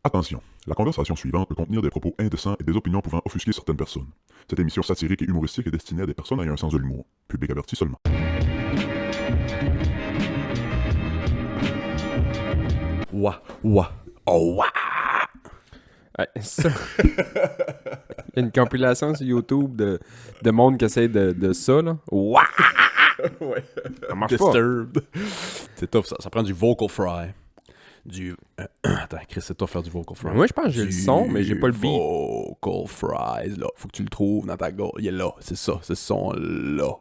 Attention, la conversation suivante peut contenir des propos indécents et des opinions pouvant offusquer certaines personnes. Cette émission satirique et humoristique est destinée à des personnes ayant un sens de l'humour. Public averti seulement. Ouah, ouah, oh, ouah. Ouais, ça. Il y a une compilation sur YouTube de monde qui essaie de ça, là. Ouah! Ouais. Ça marche pas. Disturbed. C'est tough, ça prend du vocal fry. Attends, Chris, c'est tough faire du vocal fry. Moi, je pense que j'ai le son, mais j'ai pas le beat. Vocal fries, là. Faut que tu le trouves dans ta gorge. Il est là, c'est ça, c'est ce son-là.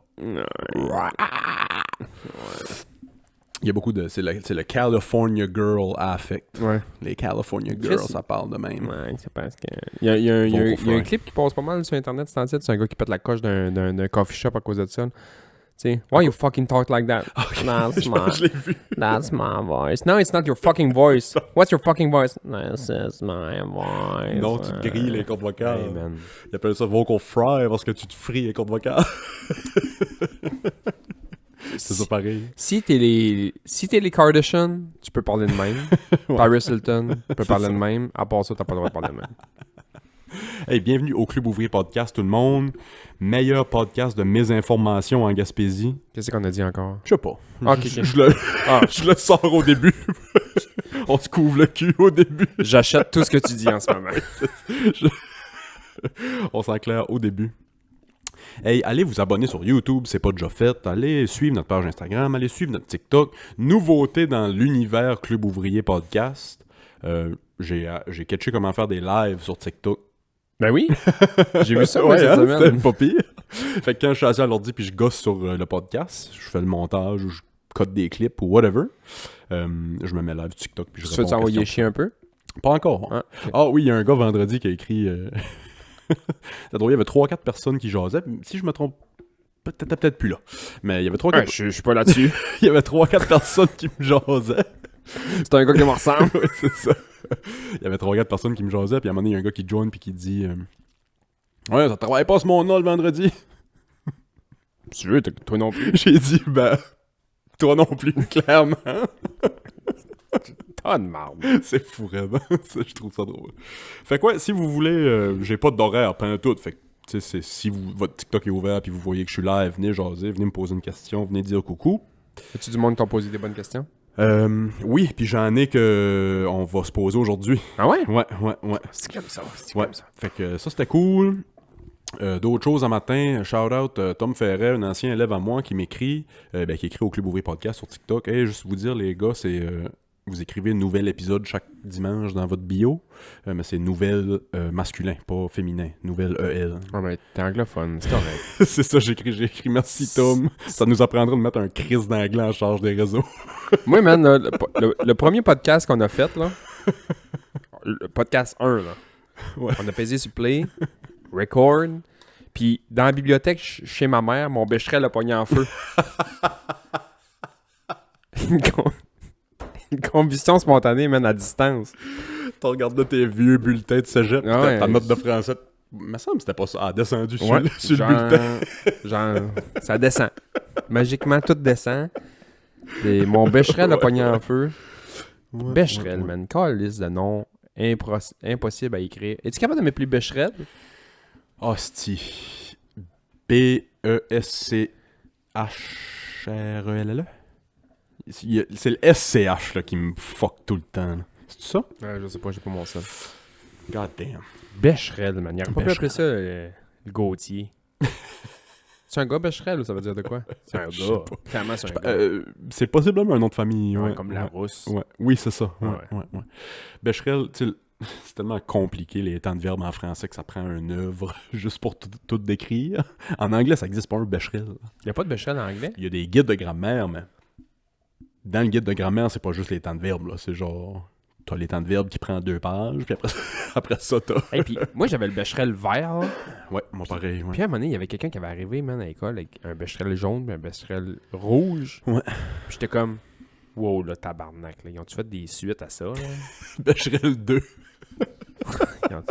Il y a beaucoup de... C'est le California Girl affect. Ouais. Les California Girls, Chris, ça parle de même. Ouais, c'est parce que... Il y a un fry. clip qui passe pas mal sur Internet, c'est en titre. C'est un gars qui pète la coche d'un coffee shop à cause de ça. Tu sais, why you fucking talk like that? Je l'ai vu. That's my voice. No, it's not your fucking voice. What's your fucking voice? This is my voice. Non, tu te grilles les cordes vocales. Hey, man. Ils appellent ça vocal fry parce que tu te frites les cordes vocales. C'est ça pareil. Si t'es les Kardashians, tu peux parler de même. Paris Hilton, tu peux parler de même. À part ça, t'as pas le droit de parler de même. Hey, bienvenue au Club Ouvrier Podcast, tout le monde. Meilleur podcast de mésinformation en Gaspésie. Qu'est-ce qu'on a dit encore? Je sais pas. Ok, Je, ok. je le sors au début. On se couvre le cul au début. J'achète tout ce que tu dis en ce moment. On s'en claire au début. Hey, allez vous abonner sur YouTube, c'est pas déjà fait. Allez suivre notre page Instagram, allez suivre notre TikTok. Nouveauté dans l'univers Club Ouvrier Podcast. J'ai catché comment faire des lives sur TikTok. Ben oui. J'ai vu ça, moi, ouais, cette semaine. c'était pas pire. Fait que quand je suis assis à l'ordi puis je gosse sur le podcast, je fais le montage ou je code des clips ou whatever, je me mets live TikTok puis je Tu réponds veux aux t'envoyer questions. chier un peu? Pas encore. Ah, ok. Oui, il y a un gars vendredi qui a écrit... Ça doit, il y avait 3-4 personnes qui jasaient. Si je me trompe, peut-être plus là. Mais il y avait 3-4... Ouais, je suis pas là-dessus. Il y avait 3-4 personnes qui me jasaient. C'est un gars qui me ressemble. Ouais, c'est ça. Il y avait 3-4 personnes qui me jasaient, puis à un moment donné, il y a un gars qui join puis qui dit ouais, ça travaille pas ce monde-là le vendredi. Si tu veux, toi non plus. J'ai dit, ben, toi non plus, clairement. T'as de marde. C'est fou, vraiment. Ça, je trouve ça drôle. Fait que ouais, si vous voulez, j'ai pas d'horaire, pas tout. Fait que, tu sais, si votre TikTok est ouvert puis vous voyez que je suis live, venez jaser, venez me poser une question, venez dire coucou. As-tu du monde qui t'a posé des bonnes questions? Oui, puis j'en ai que on va se poser aujourd'hui. Ah ouais? Ouais. C'est comme ça. Ouais. Fait que ça, c'était cool. D'autres choses un matin, shout-out Tom Ferret, un ancien élève à moi qui m'écrit, qui écrit au Club Ouvrier Podcast sur TikTok. Hey, juste vous dire, les gars, c'est... vous écrivez un nouvel épisode chaque dimanche dans votre bio, mais c'est nouvelle masculin, pas féminin. Nouvelle EL. Ah ben, t'es anglophone, c'est correct. C'est ça, j'ai écrit merci Tom. Ça nous apprendra de mettre un Chris d'anglais en charge des réseaux. Moi, man, là, le premier podcast qu'on a fait, là, le podcast 1, là, Ouais. on a pesé sur play, record, puis dans la bibliothèque chez ma mère, mon bécherel a pogné en feu. Une combustion spontanée, man, à distance. T'as regardé tes vieux bulletins de cégep, Ah ouais. ta note de français. Il me semble que c'était pas ça. Ah, descendu sur, Ouais, sur le bulletin. genre, ça descend. Magiquement, tout descend. Et mon bécherel a pogné en feu. Ouais, Becherel, ouais. man. Calice de nom impossible à écrire. Es-tu capable de m'appeler Becherel? Hostie. B-E-S-C-H-R-E-L-L-E? C'est le S-C-H là, qui me fuck tout le temps. là. C'est ça? Je sais pas, j'ai pas mon seul. God damn. Becherel, man. Il aurait pas pu Becherel. appeler ça le Gauthier. C'est un gars Becherel ou ça veut dire de quoi? C'est un Je sais gars. pas. Clairement, c'est un gars. C'est possiblement un nom de famille. Ouais, Ouais, comme ouais. la rousse. Ouais. Oui, c'est ça. Ouais, Ouais. ouais. Becherel, tu sais, c'est tellement compliqué les temps de verbe en français que ça prend une œuvre juste pour tout décrire. En anglais, ça existe pas un Becherel. Il n'y a pas de Becherel en anglais? Il y a des guides de grammaire, mais dans le guide de grammaire, c'est pas juste les temps de verbe, là. C'est genre, t'as les temps de verbe qui prend 2 pages, puis après ça, t'as... Et puis, moi, j'avais le Becherel vert, là. Ouais, moi pareil, ouais. Puis à un moment donné, il y avait quelqu'un qui avait arrivé, man, à l'école, avec un Becherel jaune puis un Becherel rouge. Ouais. Puis j'étais comme, wow, là, tabarnak, là. Ils ont-tu fait des suites à ça, là? Becherel 2. Ils ont-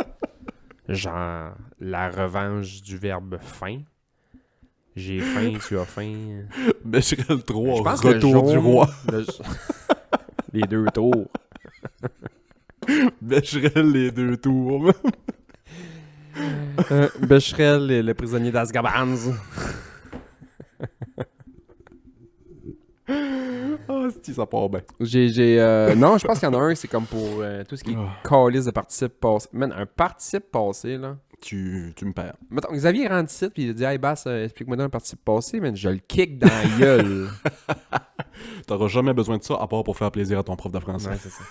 Genre, la revanche du verbe fin. J'ai faim, tu as faim. Becherel 3, Je pense que le retour du jaune, roi. Les 2 tours. Becherel les 2 tours. Becherel, le prisonnier d'Azkaban. Ah, si ça part bien. Non, je pense qu'il y en a un, c'est comme pour tout ce qui est calice de participe passé. Man, un participe passé, là. Tu me perds. Mettons, Xavier rentre ici puis il dit « Hey Bass, explique-moi donc un participe passé. » Man, je le kick dans la gueule. T'auras jamais besoin de ça à part pour faire plaisir à ton prof de français. Ouais, c'est ça.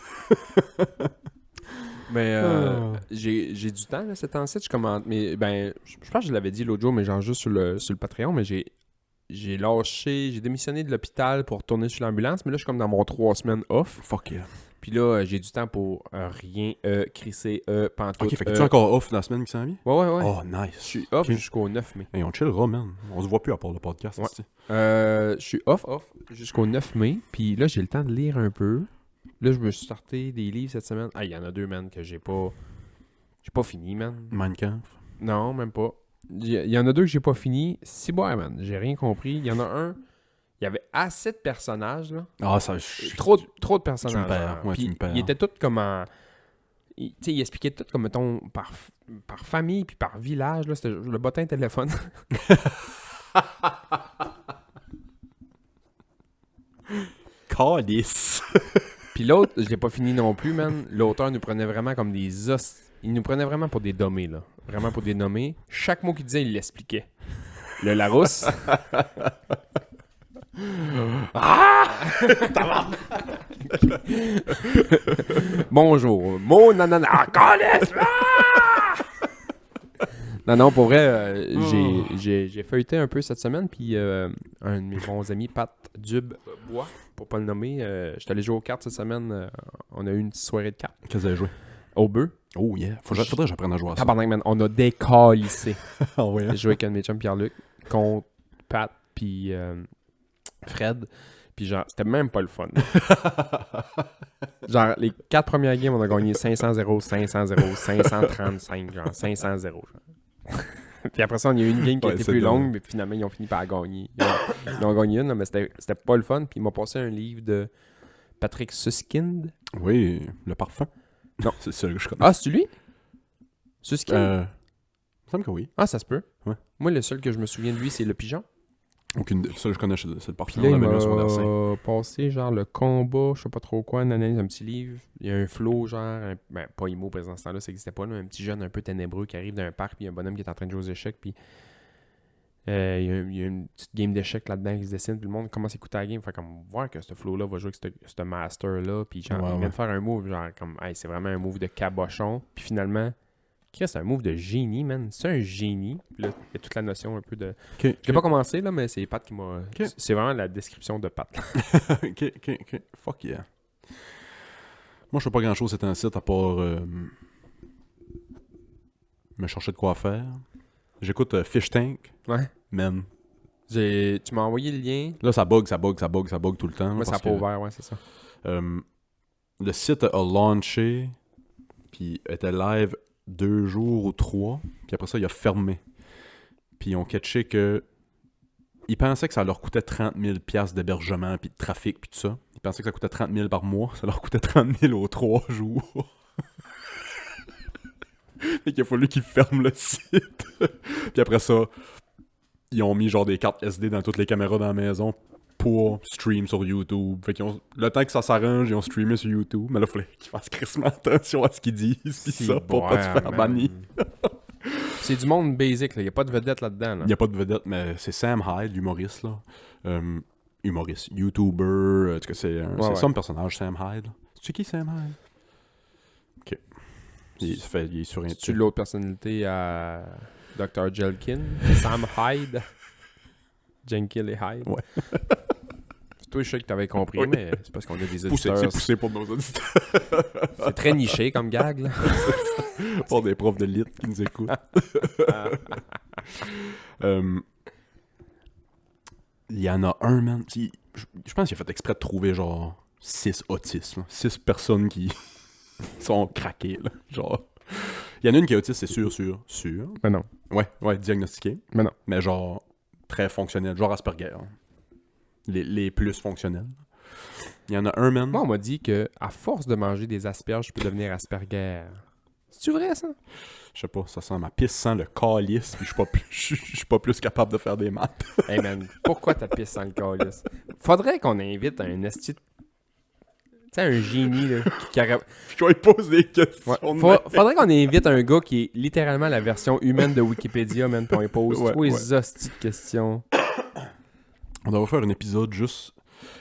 Mais j'ai du temps, là, cet temps-ci. Je commente. Mais, ben, je pense que je l'avais dit l'autre jour, mais genre juste sur le Patreon, mais j'ai démissionné de l'hôpital pour retourner sur l'ambulance, mais là, je suis comme dans mon 3 semaines off. Fuck yeah. Puis là, j'ai du temps pour rien crisser, pantoute. Ok, fait que tu es encore off la semaine qui s'en vient? Ouais. Oh, nice. Je suis off Ok. jusqu'au 9 mai. Hey, on chillera, man. On se voit plus à part le podcast. Ouais. ici. Je suis off jusqu'au 9 mai. Puis là, j'ai le temps de lire un peu. Là, je me suis sorti des livres cette semaine. Ah, il y en a 2, man, que j'ai pas fini, man. Mein Kampf. Non, même pas. Il y en a 2 que j'ai pas fini. Si bon, man, j'ai rien compris. Il y en a un, il y avait assez de personnages, là. Ah, ça... Trop de personnages. Tu me perds. hein. Ouais, Puis tu me perds. ils étaient tous comme en... Tu sais, il expliquait tout comme, mettons, par famille puis par village, là. C'était le bottin téléphone. Calice. Puis l'autre, je l'ai pas fini non plus, man. L'auteur nous prenait vraiment comme des os. Il nous prenait vraiment pour des nommés, là. Vraiment pour des nommés. Chaque mot qu'il disait, il l'expliquait. Le Larousse. Bonjour. Mon nanana. Calisse! Non, pour vrai, j'ai feuilleté un peu cette semaine, puis un de mes bons amis, Pat Dubbois, pour pas le nommer, j'étais allé jouer aux cartes cette semaine. On a eu une petite soirée de cartes. Qu'est-ce que vous avez joué? Au bœuf. Oh yeah. Faudrait que j'apprenne à jouer à ça. Tabarnak, man. On a décalissé. Ah ouais. J'ai joué avec un de mes chums, Pierre-Luc, contre Pat, puis Fred. Puis genre, c'était même pas le fun. Genre, les 4 premières games, on a gagné 500-0, 500-0, 535, genre 500-0. Genre. Puis après ça, on a eu une game qui a été plus longue, mais finalement, ils ont fini par gagner. Ils ont gagné une, là, mais c'était pas le fun. Puis ils m'ont passé un livre de Patrick Suskind. Oui, le parfum. Non. C'est ça que je connais. Ah, c'est lui? Suskind? Il me semble que oui. Ah, ça se peut. Ouais. Moi, le seul que je me souviens de lui, c'est le pigeon. Aucune... Ça, je connais, c'est le parfum. Puis là, On il l'avait mis au secondaire 5. m'a passé genre le combat, je sais pas trop quoi, une analyse, un petit livre. Il y a un flow, genre, pas IMO présent ce temps-là, ça n'existait pas, là, un petit jeune un peu ténébreux qui arrive d'un parc, puis il y a un bonhomme qui est en train de jouer aux échecs, puis il y a une petite game d'échecs là-dedans qui se dessine, puis le monde commence à écouter la game, fait comme voir que ce flow-là va jouer avec ce master-là, puis genre, il vient de faire un move, genre, comme, hey, c'est vraiment un move de cabochon, puis finalement, c'est un move de génie, man. C'est un génie. Puis là, il y a toute la notion un peu de... Okay, Je l'ai pas commencé, là, mais c'est Pat qui m'a... Okay. C'est vraiment la description de Pat. ok. Fuck yeah. Moi, je fais pas grand-chose cet incite à part me chercher de quoi faire. J'écoute Fish Tank. Ouais. Man. Tu m'as envoyé le lien. Là, ça bug tout le temps. Moi, ça n'a pas ouvert, ouais, c'est ça. Le site a launché, puis était live 2 jours ou 3, puis après ça, il a fermé. Puis ils ont catché que... Ils pensaient que ça leur coûtait 30 000 $ d'hébergement, puis de trafic, puis tout ça. Ils pensaient que ça coûtait 30 000 par mois. Ça leur coûtait 30 000 aux 3 jours. Fait qu'il a fallu qu'ils ferment le site. Puis après ça, ils ont mis genre des cartes SD dans toutes les caméras dans la maison pour stream sur YouTube. Fait qu'ils ont... Le temps que ça s'arrange, ils ont streamé sur YouTube. Mais là, il fallait qu'ils fassent crissement attention à ce qu'ils disent, pis ça, pour pas se faire bannir. C'est du monde basic, là. Il n'y a pas de vedette là-dedans. Là. Il n'y a pas de vedette, mais c'est Sam Hyde, l'humoriste, là. Humoriste, YouTuber, en tout cas, c'est son personnage, Sam Hyde. C'est qui, Sam Hyde? Ok. Il est sur un... Tu l'autre personnalité à Dr. Jelkin, Sam Hyde, Jenkins et Hyde. Ouais. Toi, je sais que tu avais compris, mais c'est parce qu'on a des poussé, auditeurs. c'est poussé pour nos auditeurs. C'est très niché comme gag, là. Pour des profs de lit qui nous écoutent. Il y en a un, man. Je pense qu'il a fait exprès de trouver genre 6 autistes. 6 personnes qui sont craquées. Là. Genre. Il y en a une qui est autiste, c'est sûr. Mais non. Ouais, diagnostiqué. Mais non. Mais genre très fonctionnel. Genre Asperger. Hein. Les plus fonctionnels. Il y en a un, man. Moi, on m'a dit que à force de manger des asperges, je peux devenir Asperger. C'est-tu vrai, ça? Je sais pas, ça sent ma pisse sent le calice, puis je suis pas plus capable de faire des maths. Hey man, pourquoi ta pisse sans le calice? Faudrait qu'on invite un esti... Tu sais, un génie, là, qui aurait... Je vais poser des questions. Ouais. Faudrait qu'on invite un gars qui est littéralement la version humaine de Wikipédia, man, puis on lui pose Ouais, tous les hosties de questions. On devrait faire un épisode juste...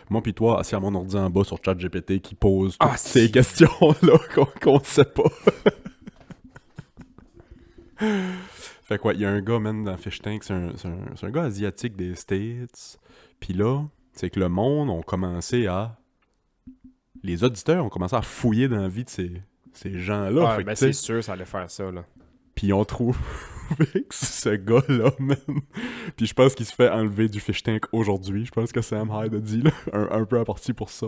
Moi pis toi, assis à mon ordi en bas sur ChatGPT qui pose toutes ces si. questions-là qu'on sait pas. Fait quoi, il y a un gars, man, dans Fish Tank, c'est un gars asiatique des States. Puis là, c'est que le monde ont commencé à... Les auditeurs ont commencé à fouiller dans la vie de ces gens-là. Ouais, Fait que, ben tu sais, c'est sûr, ça allait faire ça, là. puis on trouve ce gars-là, man. Puis je pense qu'il se fait enlever du Fish Tank aujourd'hui. Je pense que Sam Hyde a dit, là, un peu apparti pour ça.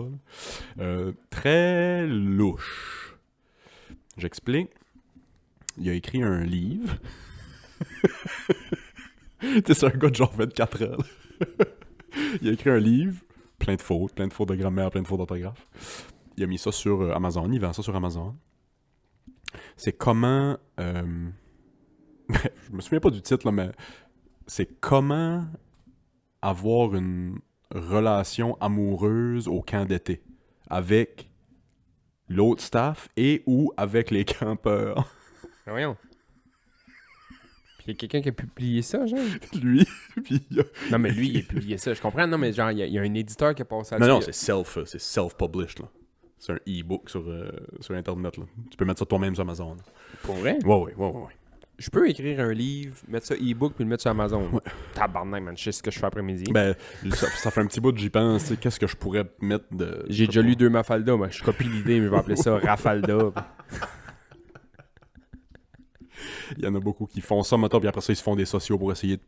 Très louche. J'explique. Il a écrit un livre. Tu sais, c'est un gars de genre 24 ans. Il a écrit un livre, plein de fautes de grammaire, plein de fautes d'orthographe. Il a mis ça sur Amazon, il vend ça sur Amazon. C'est comment... je me souviens pas du titre, là, mais c'est comment avoir une relation amoureuse au camp d'été avec l'autre staff et ou avec les campeurs. Ben voyons. Puis il y a quelqu'un qui a publié ça, genre? Lui, puis il y a... Non, mais lui, il a publié ça, je comprends. Non, mais genre, il y a un éditeur qui a passé à Non, c'est self-published, là. C'est un e-book sur Internet, là. Tu peux mettre ça toi-même sur Amazon. Pour vrai? Ouais. Je peux écrire un livre, mettre ça e-book, puis le mettre sur Amazon. Ouais. Tabarnak, man, je sais ce que je fais après-midi. Ben, ça fait un petit bout que j'y pense, tu sais, qu'est-ce que je pourrais mettre de... J'ai déjà lu 2 Mafalda, moi, je copie l'idée, mais je vais appeler ça Rafalda. Il y en a beaucoup qui font ça, mettons, puis après ça, ils se font des sociaux pour essayer de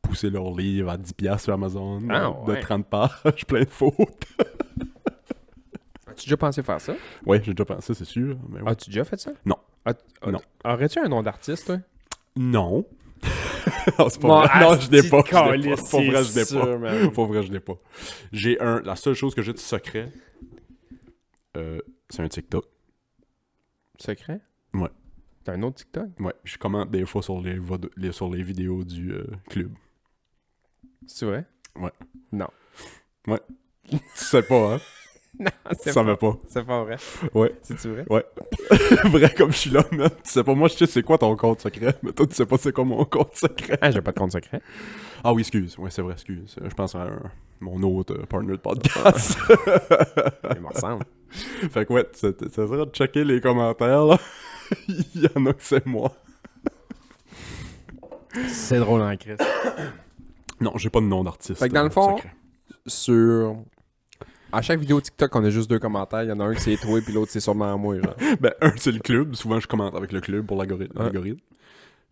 pousser leur livre à 10$ sur Amazon, de 30 pages, plein de fautes. As-tu déjà pensé faire ça? Ouais, j'ai déjà pensé, c'est sûr. Mais ouais. As-tu déjà fait ça? Non. Non. Aurais-tu un nom d'artiste, toi? Non. Non, c'est pas vrai. Non, je l'ai pas. Pour vrai, je l'ai pas. Man. Pour vrai, je l'ai pas. La seule chose que j'ai de secret, c'est un TikTok. Secret? Ouais. T'as un autre TikTok? Ouais, je commente des fois sur les vidéos du club. C'est vrai? Ouais. Non. Ouais. Tu sais pas, hein? Non, Tu savais pas. C'est pas vrai. Ouais. C'est-tu vrai? Ouais. Vrai comme je suis là, man. Tu sais pas, moi, je sais c'est quoi ton compte secret, mais toi, tu sais pas c'est quoi mon compte secret. Ah, j'ai pas de compte secret. Ah oui, excuse. Ouais, c'est vrai, excuse. Je pense à mon autre partner de podcast. Il me ressemble. Fait que ouais, ça serait de checker les commentaires, là. Il y en a que c'est moi. C'est drôle en Christ. Non, j'ai pas de nom d'artiste. Fait que dans le fond, secret. sur... À chaque vidéo TikTok, on a juste 2 commentaires. Il y en a un qui c'est toi, puis l'autre, c'est sûrement moi, genre. Ben, un, c'est le club. Souvent, je commente avec le club pour l'algorithme.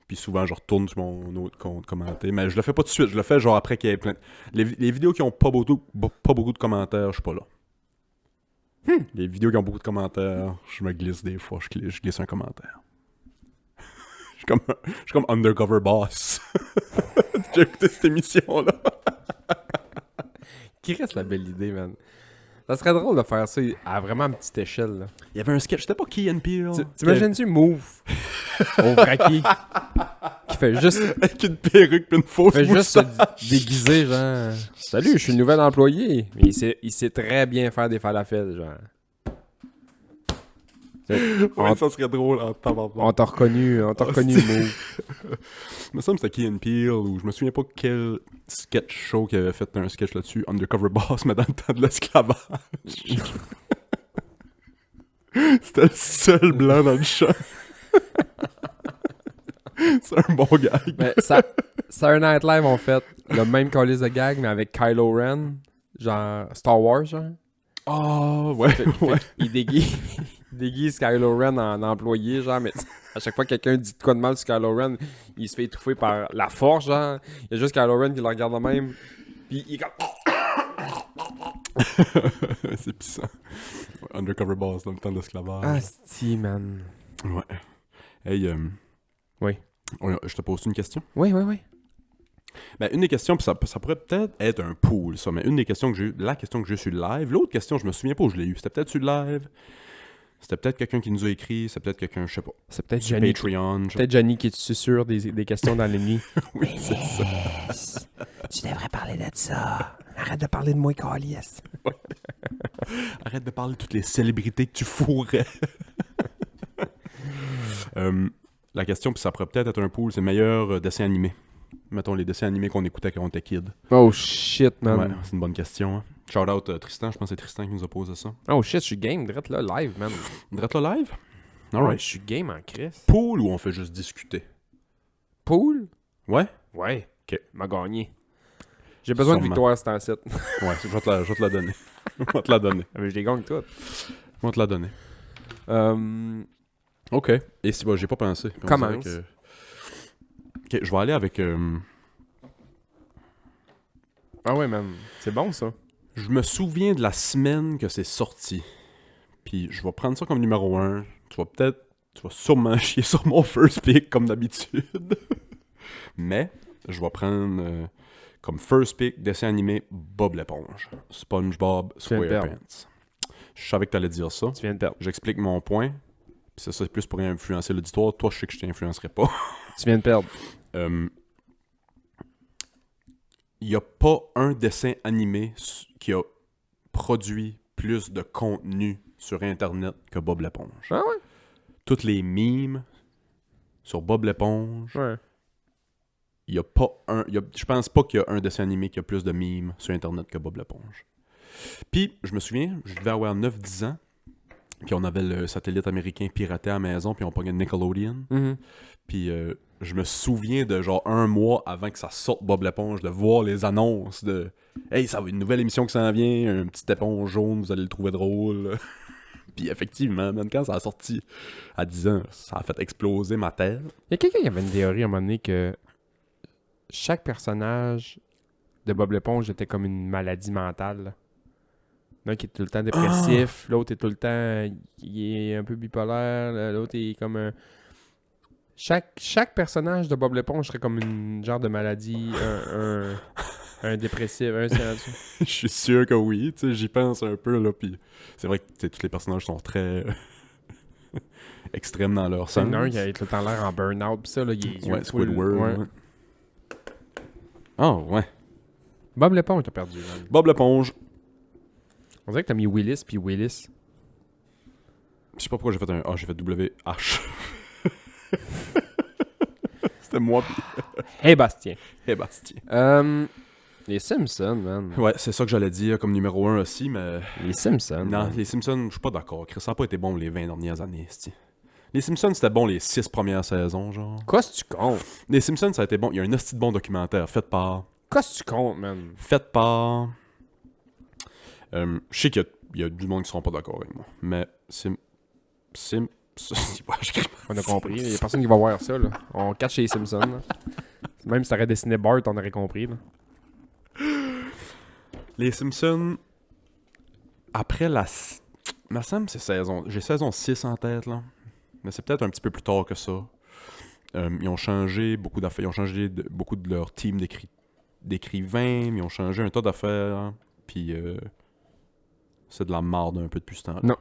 Puis souvent, je retourne sur mon autre compte commenter. Mais je le fais pas tout de suite. Je le fais genre après qu'il y ait plein... Les vidéos qui ont pas beaucoup de commentaires, je suis pas là. Les vidéos qui ont beaucoup de commentaires, je me glisse des fois. Je glisse un commentaire. Je suis comme Undercover Boss. J'ai écouté cette émission-là. Qui reste la belle idée, man? Ça serait drôle de faire ça à vraiment petite échelle, là. Il y avait un sketch, c'était pas Key and Peele. T'imagines-tu Move au Vraki qui fait juste... Avec une perruque pis une fausse fait juste se moustache. déguiser, genre... Salut, je suis le nouvel employé. Mais il sait très bien faire des falafels, genre. Ouais, ça serait drôle en tabarnak. On t'a reconnu, Move. Il me semble que c'était Key and Peele, ou je me souviens pas quel sketch show qui avait fait un sketch là-dessus, Undercover Boss, mais dans le temps de l'esclavage. C'était le seul blanc dans le champ. C'est un bon gag. Mais Saturday Night Live ont fait le même calice de gag, mais avec Kylo Ren, genre Star Wars, genre. Oh, ouais, ouais. Il déguise Kylo Ren en employé, genre, mais à chaque fois que quelqu'un dit de quoi de mal sur Kylo Ren, il se fait étouffer par la force, genre. Il y a juste Kylo Ren qui le regarde de même, puis il est comme... C'est pissant. Ouais, Undercover Boss dans le temps de l'esclavage. Ah, si, man. Ouais. Hey, Oui. je te pose une question. Oui. Ben, une des questions, puis ça pourrait peut-être être un pool, ça, mais une des questions que j'ai eu, la question que j'ai eue sur le live, l'autre question, je me souviens pas où je l'ai eu. C'était peut-être sur le live, c'était peut-être quelqu'un qui nous a écrit, c'était peut-être quelqu'un, je sais pas, C'est peut-être sur Johnny. Patreon. Peut-être Johnny qui te susurre des questions dans les nuits. Oui, c'est ça. Tu devrais parler de ça. Arrête de parler de moi, Calias. Arrête de parler de toutes les célébrités que tu fourrais. La question, puis ça pourrait peut-être être un pool, c'est meilleur dessin animé. Mettons les dessins animés qu'on écoutait quand on était kid. Oh shit, man. Ouais, c'est une bonne question. Hein. Shout out Tristan, je pense que c'est Tristan qui nous a posé ça. Oh shit, je suis game, direct là, live, man. Drette là live? Ouais, Alright. je suis game en crise. Pool ou on fait juste discuter? Pool? Ouais? Ouais. Ok. M'a gagné. J'ai besoin de Sûrement. victoire cet ancien. Ouais, je vais te la donner. Je vais te la donner. Mais je les gagne toutes. Je vais te la donner. Ok. Et si, j'ai pas pensé. Puis on Commence. dirait que- Ok, je vais aller avec... Ah ouais, man. C'est bon, ça. Je me souviens de la semaine que c'est sorti. Puis je vais prendre ça comme numéro 1. Tu vas sûrement chier sur mon first pick comme d'habitude. Mais je vais prendre comme first pick dessin animé Bob l'éponge. SpongeBob viens de perdre. SquarePants. Je savais que t'allais dire ça. Tu viens de perdre. J'explique mon point. Puis ça, c'est plus pour influencer l'auditoire. Toi, je sais que je t'influencerai pas. Tu viens de perdre. Il n'y a pas un dessin animé qui a produit plus de contenu sur Internet que Bob l'éponge. Ah ouais? Toutes les memes sur Bob l'éponge, Ouais. il y a pas un... je pense pas qu'il y a un dessin animé qui a plus de memes sur Internet que Bob l'éponge. Puis, je me souviens, je devais avoir 9-10 ans, puis on avait le satellite américain piraté à la maison, puis on pognait Nickelodeon. Mhm. Puis je me souviens de genre un mois avant que ça sorte Bob l'éponge, de voir les annonces de « Hey, ça va une nouvelle émission qui s'en vient, un petit éponge jaune, vous allez le trouver drôle. » Puis effectivement, même quand ça a sorti à 10 ans, ça a fait exploser ma tête. Il y a quelqu'un qui avait une théorie à un moment donné que chaque personnage de Bob l'éponge était comme une maladie mentale. Là. L'un qui est tout le temps dépressif, l'autre est tout le temps... Il est un peu bipolaire, l'autre est comme un... Chaque personnage de Bob l'éponge serait comme une genre de maladie, un dépressif, Je suis sûr que oui, tu sais, j'y pense un peu, là, puis c'est vrai que tu sais, tous les personnages sont très extrêmes dans leur C'est sens. un qui a tout le temps l'air en burn-out, pis ça, là, il est... Ouais, Squidward. Ouais. Ouais. Oh, ouais. Bob l'éponge, t'as perdu, man. Bob l'éponge. On dirait que t'as mis Willis, puis Willis. Je sais pas pourquoi j'ai fait un A, j'ai fait WH. C'était moi, pis Hey, Bastien. Bastien. Les Simpsons, man. Ouais, c'est ça que j'allais dire comme numéro 1 aussi, mais... Les Simpsons. Non, man. les Simpsons, je suis pas d'accord. Chris, ça n'a pas été bon les 20 dernières années, c'ti. Les Simpsons, c'était bon les 6 premières saisons, genre. Quoi si tu comptes? Les Simpsons, ça a été bon. Il y a un hostie de bon documentaire fait par... Quoi si tu comptes, man? Fait par... je sais qu'il y a du monde qui seront pas d'accord avec moi, mais ouais, je crie. On a compris. Il y a personne qui va voir ça, là. On cache les Simpsons, là. Même si t'aurais dessiné Bart, on aurait compris, là. Les Simpsons, après la... me semble que c'est saison... J'ai saison 6 en tête, là. Mais c'est peut-être un petit peu plus tard que ça. Ils ont changé beaucoup d'affaires. Ils ont changé beaucoup de leur team d'écrivains. Ils ont changé un tas d'affaires. Puis c'est de la marde un peu depuis ce temps-là. Non.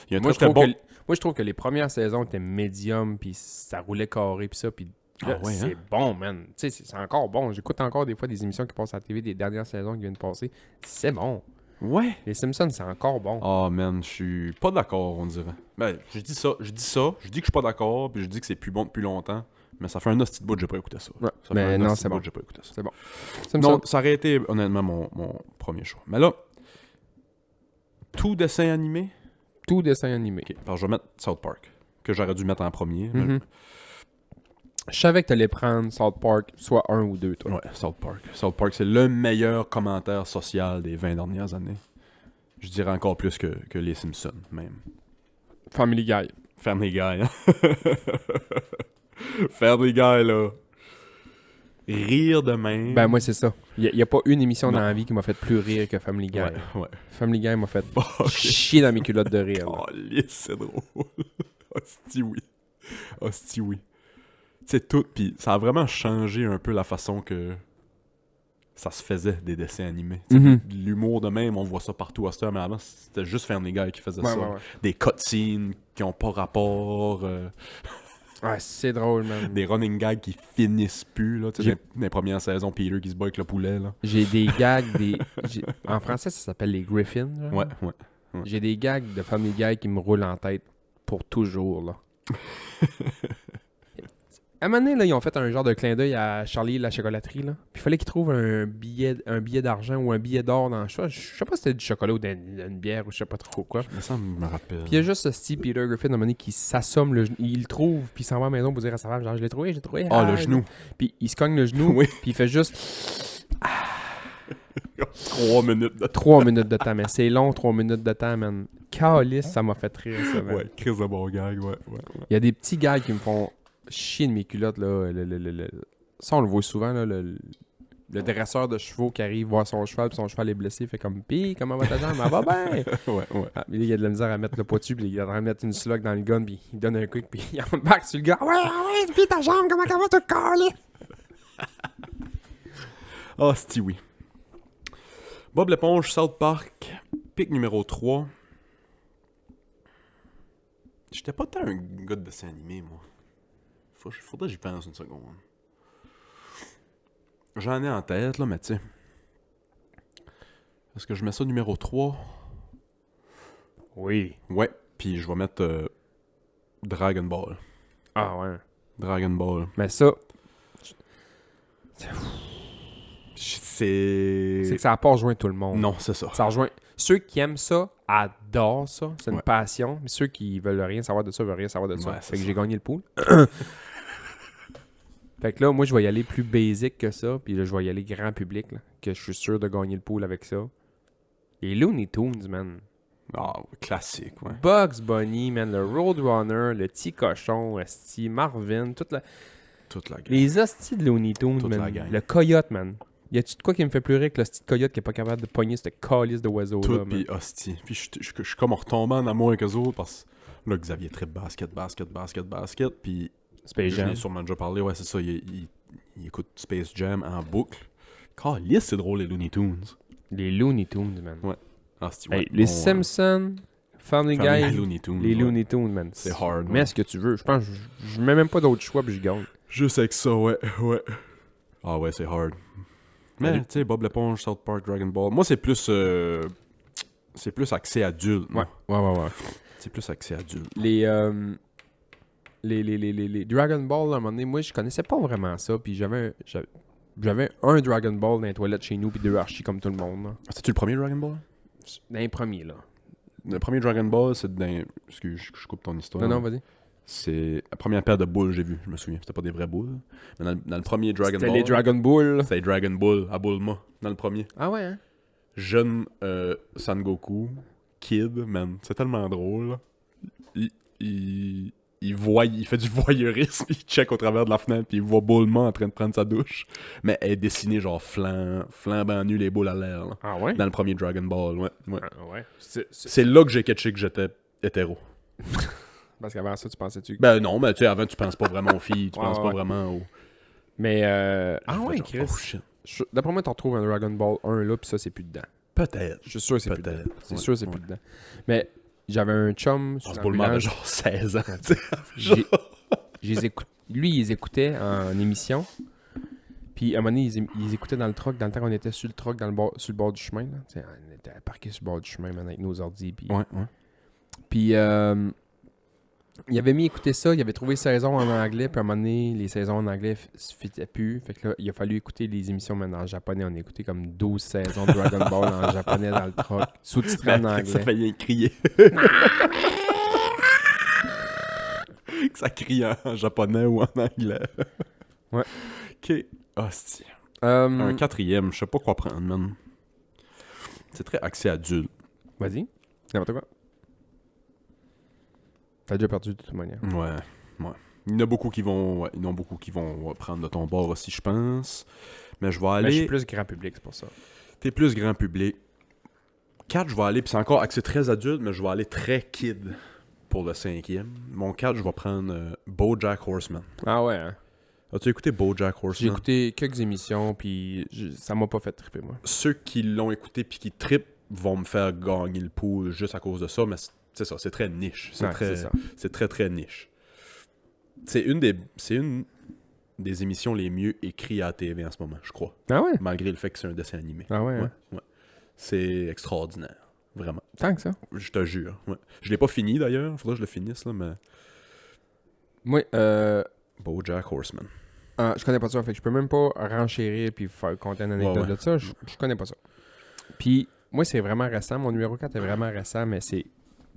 Il y a un Moi, très, très bon... je trouve que les premières saisons étaient médium, puis ça roulait carré, puis ça, puis là, Ah ouais, c'est hein? bon, man. Tu sais, c'est encore bon. J'écoute encore des fois des émissions qui passent à la TV des dernières saisons qui viennent de passer. C'est bon. Ouais. Les Simpsons, c'est encore bon. Oh man, je suis pas d'accord, on dirait. Ben, je dis que je dis que je suis pas d'accord, puis je dis que c'est plus bon depuis longtemps, mais ça fait un hostie de bout que j'ai pas écouté ça. Ouais, Ça fait mais un non, hostie c'est de bout bon. que j'ai pas écouté ça. C'est bon. Simpsons. Non, ça aurait été honnêtement mon premier choix. Mais là, tout dessin animé, Tout dessin animé. ok, alors je vais mettre South Park, que j'aurais dû mettre en premier. mais- Mhm. Je savais que t'allais prendre South Park, soit 1 ou 2, toi. Ouais, South Park. South Park, c'est le meilleur commentaire social des 20 dernières années. Je dirais encore plus que les Simpsons, même. Family Guy. Family Guy, hein? Family Guy, là. Rire de même. Ben, moi, c'est ça. Il n'y a pas une émission Non. dans la vie qui m'a fait plus rire que Family Guy. Ouais, ouais. Family Guy m'a fait Fuck. chier dans mes culottes de rire. là. Oh, lisse, c'est drôle. Hostie, oui. Hostie, oui. C'est tout. Puis ça a vraiment changé un peu la façon que ça se faisait des dessins animés. Mhm. L'humour de même, on voit ça partout à cette heure, mais avant, c'était juste Family Guy qui faisait Ouais, ça. ouais, ouais. Des cutscenes qui ont pas rapport, Ouais, c'est drôle, man. des running gags qui finissent plus. Là, tu sais, J'ai- dans les premières saisons, Peter qui se bat avec le poulet. Là. J'ai des gags, en français, ça s'appelle les Griffins. genre. Ouais. J'ai des gags de Family Guy qui me roulent en tête pour toujours, là. À un moment donné, là, ils ont fait un genre de clin d'œil à Charlie et la chocolaterie, là. Puis il fallait qu'ils trouvent un billet d'argent ou un billet d'or dans le choix. Je sais pas si c'était du chocolat ou d'une bière ou je sais pas trop quoi. Mais ça me rappelle. Puis il y a juste ce style Peter Griffin, à un moment donné, qui s'assomme le genou. Il le trouve, puis il s'en va à la maison pour dire à sa femme, genre, je l'ai trouvé. Ah, le Ah, genou. Puis il se cogne le genou, Oui. puis il fait juste 3 minutes de 3 minutes de temps, mais c'est long, 3 minutes de temps, man. Calice, ça m'a fait rire, ça, man. Ouais, crise de bon gag, ouais. Il y a des petits gars qui me font chier de mes culottes, là. Ça, on le voit souvent, là, le dresseur de chevaux qui arrive voir son cheval, puis son cheval est blessé, il fait comme « Pis, comment va ta jambe? Elle va bien! » Ouais. Ah, mais là, il y a de la misère à mettre le poids dessus, puis il est en train de mettre une slug dans le gun, puis il donne un quick, puis il embarque sur le gars. « Ouais, pis ta jambe, comment ça va te coller? » Ah, c'ti oui. Bob l'éponge, South Park, pic numéro 3. J'étais pas tant un gars de dessin animé, moi. Faudrait que j'y pense une seconde. J'en ai en tête, là, mais tu sais. Est-ce que je mets ça numéro 3? Oui. Ouais, puis je vais mettre Dragon Ball. Ah ouais. Dragon Ball. Mais ça, C'est... c'est que ça a pas rejoint tout le monde. Non, c'est ça. Ça rejoint... Ceux qui aiment ça adorent ça. C'est une Ouais. passion. Mais ceux qui veulent rien savoir de ça veulent rien savoir de ça. Ouais, c'est Fait que ça. j'ai gagné le pool. Fait que là, moi, je vais y aller plus basic que ça. Puis là, je vais y aller grand public. Là, que je suis sûr de gagner le pool avec ça. Les Looney Tunes, man. Ah, classique, ouais. Bugs Bunny, man. Le Roadrunner, le petit cochon, Esti, Marvin. Toute Toute la gamme. les hosties de Looney Tunes, Toute man. la gang. Le coyote, man. Y a-tu de quoi qui me fait pleurer que le petit coyote qui est pas capable de pogner cette calice de oiseau Tout, là, man? pis hostie. Puis je suis comme retombé en amour avec eux autres parce que là, Xavier très basket. Puis Space je Jam. l'ai sûrement déjà parlé, ouais, c'est ça. Il écoute Space Jam en boucle. Calisse, c'est drôle, les Looney Tunes. Les Looney Tunes, man. Ouais. Hostie, Hey, ouais. les Bon, Simpsons, Family Family Guy, Looney Tunes. les ouais. Looney Tunes, man. C'est hard, Mets ouais. ce que tu veux. Je pense que je mets même pas d'autre choix puis je gagne. Juste avec ça, ouais. Ah ouais, c'est hard. Mais, Salut. tu sais, Bob l'éponge, South Park, Dragon Ball. Moi, c'est plus accès adulte. moi. Ouais. C'est plus accès adulte. Les Dragon Ball, à un moment donné, moi, je connaissais pas vraiment ça. Puis j'avais un Dragon Ball dans les toilettes chez nous, puis 2 Archie comme tout le monde. là. C'était-tu le premier Dragon Ball? Dans les premiers, là. Le premier Dragon Ball, c'est dans... Excuse, je coupe ton histoire. Non, vas-y. C'est la première paire de boules que j'ai vue, je me souviens. C'était pas des vraies boules. Mais dans le premier Dragon C'était Ball... les Dragon Ball. C'était les Dragon Ball à Bulma, dans le premier. Ah ouais, hein? Jeune Sangoku, kid, man. C'est tellement drôle. Il fait du voyeurisme, il check au travers de la fenêtre, puis il voit Bulma en train de prendre sa douche. Mais elle est dessinée genre flambant nu, les boules à l'air, là. Ah ouais? Dans le premier Dragon Ball, ouais. Ah ouais. C'est là que j'ai catché que j'étais hétéro. Parce qu'avant ça, tu pensais-tu... Ben non, mais tu sais, avant, tu penses pas vraiment aux filles, tu Ouais, penses ouais. pas vraiment aux... Mais, ah ouais, Genre, Chris. oh shit. D'après moi, t'en retrouves un Dragon Ball 1 là, puis ça, c'est plus dedans. Peut-être. Je suis sûr que c'est plus dedans. Peut-être. C'est Ouais, sûr que c'est ouais. plus dedans. Mais j'avais un chum sur On se boule mal, l'ambulance. genre 16 ans, tu sais. J'ai- Lui, il les écoutait en émission. Puis à un moment donné, ils écoutaient dans le truck, dans le temps qu'on était sur le truck, sur le bord du chemin. Là. Tu sais, on était parqués sur le bord du chemin man, avec nos ordis. Puis, Ouais. puis il avait mis écouter ça, il avait trouvé saison en anglais, puis à un moment donné, les saisons en anglais se fitaient plus. Fait que là, il a fallu écouter les émissions maintenant en japonais. On a écouté comme 12 saisons de Dragon Ball en japonais dans le truck, sous-titré en Ça anglais. fait rien crier. Que ça crie en japonais ou en anglais. Ouais. Ok. Hostie. Un Vas-y. quatrième, je sais pas quoi prendre, man. C'est très axé adulte. N'importe quoi. T'as déjà perdu de toute manière. Ouais. Il y en a beaucoup qui vont, prendre de ton bord aussi, je pense. Mais je vais Mais aller... je suis plus grand public, c'est pour ça. T'es plus grand public. 4, je vais aller, puis c'est encore axé très adulte, mais je vais aller très kid pour le 5e. Mon 4, je vais prendre BoJack Horseman. Ah ouais, hein? As-tu écouté BoJack J'ai Horseman? écouté quelques émissions, puis ça m'a pas fait triper, moi. Ceux qui l'ont écouté puis qui trippent vont me faire gagner le pouls juste à cause de ça, mais c'est ça, c'est très niche. Ouais, c'est ça. C'est très, très niche. C'est une des émissions les mieux écrites à la TV en ce moment, je crois. Ah ouais? Malgré le fait que c'est un dessin animé. Ah ouais, hein? Ouais. C'est extraordinaire. Vraiment. Tant que ça. Je te jure. Ouais. Je l'ai pas fini d'ailleurs. Faudrait que je le finisse, là, mais... Moi, BoJack Horseman. je connais pas ça, fait que je peux même pas renchérir puis faire compter une anecdote Ouais. de ça. Je connais pas ça. Puis, moi, c'est vraiment récent. Mon numéro 4 est vraiment récent, mais c'est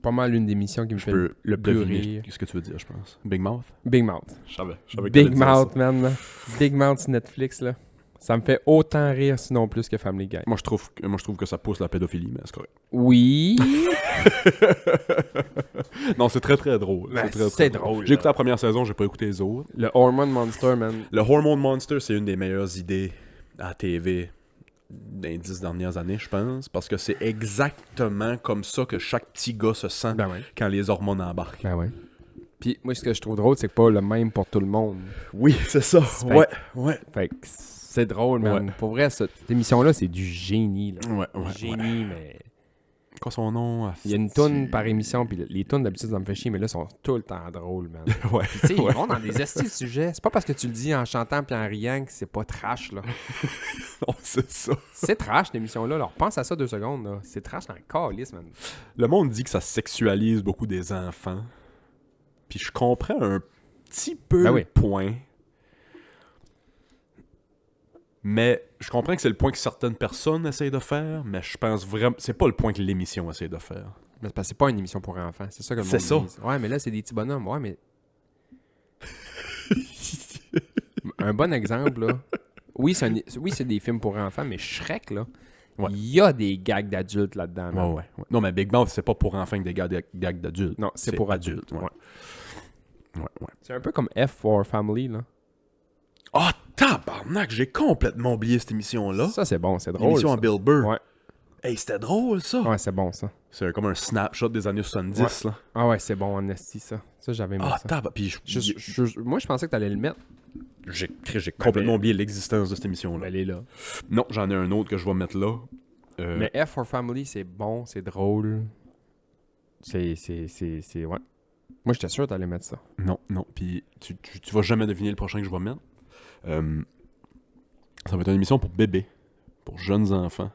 pas mal une des missions qui me fait peux le plus deviner rire. ce que tu veux dire, je pense. Big Mouth? Big Mouth. Je savais que Big t'allais dire Mouth, ça. man. Là. Big Mouth sur Netflix, là. Ça me fait autant rire, sinon plus que Family Guy. Moi, je trouve que ça pousse la pédophilie, mais c'est correct. Oui. Non, c'est très, très drôle. Ben, très, c'est très drôle, J'ai écouté là. la première saison, j'ai pas écouté les autres. Le Hormone Monster, man. Le Hormone Monster, c'est une des meilleures idées à la TV des 10 dernières années, je pense, parce que c'est exactement comme ça que chaque petit gars se sent Ben ouais. quand les hormones embarquent. Ben ouais. Puis moi, ce que je trouve drôle, c'est que pas le même pour tout le monde. Oui, c'est ça. Fait Ouais. Fait que c'est drôle, man. Ouais. Pour vrai, cette émission-là, c'est du génie, là. Ouais. Génie, mais... Quoi son nom? Il y a une toune par émission, puis les tounes d'habitude, ça me fait chier, mais là, sont tout le temps drôles, man. Ouais. Puis, tu sais, ils vont dans des estis de sujets. C'est pas parce que tu le dis en chantant puis en riant que c'est pas trash, là. Non, c'est ça. C'est trash, cette émission-là. Alors, pense à ça 2 secondes, là. C'est trash en calice, man. Le monde dit que ça sexualise beaucoup des enfants. Puis je comprends un petit peu Ben oui. le point. Mais je comprends que c'est le point que certaines personnes essayent de faire, mais je pense vraiment... C'est pas le point que l'émission essaie de faire. Mais c'est parce que c'est pas une émission pour enfants. C'est ça que le monde C'est ça. dit. Ouais, mais là, c'est des petits bonhommes. Ouais, mais... Un bon exemple, là. Oui, c'est des films pour enfants, mais Shrek, là, Ouais. il y a des gags d'adultes là-dedans. man. Ouais. Non, mais Big Mouth, c'est pas pour enfants que des gags d'adultes. Non, c'est pour adultes. Ouais. Ouais. C'est un peu comme F for Family, là. Ah, tabarnak, j'ai complètement oublié cette émission-là. Ça, c'est bon, c'est drôle. L'émission ça. à Bill Burr. Ouais. Hey, c'était drôle, ça. Ouais, c'est bon, ça. C'est comme un snapshot des années 70, là. Ah ouais, c'est bon, en esti, ça. Ça, j'avais aimé Ah, ça. tabarnak. Puis Moi, je pensais que t'allais le mettre. j'ai complètement oublié l'existence de cette émission-là. Elle est là. Non, j'en ai un autre que je vais mettre là. Mais F for Family, c'est bon, c'est drôle. C'est... Ouais. Moi, j'étais sûr que t'allais mettre ça. Non. Puis tu vas jamais deviner le prochain que je vais mettre. Ça va être une émission pour bébés, pour jeunes enfants.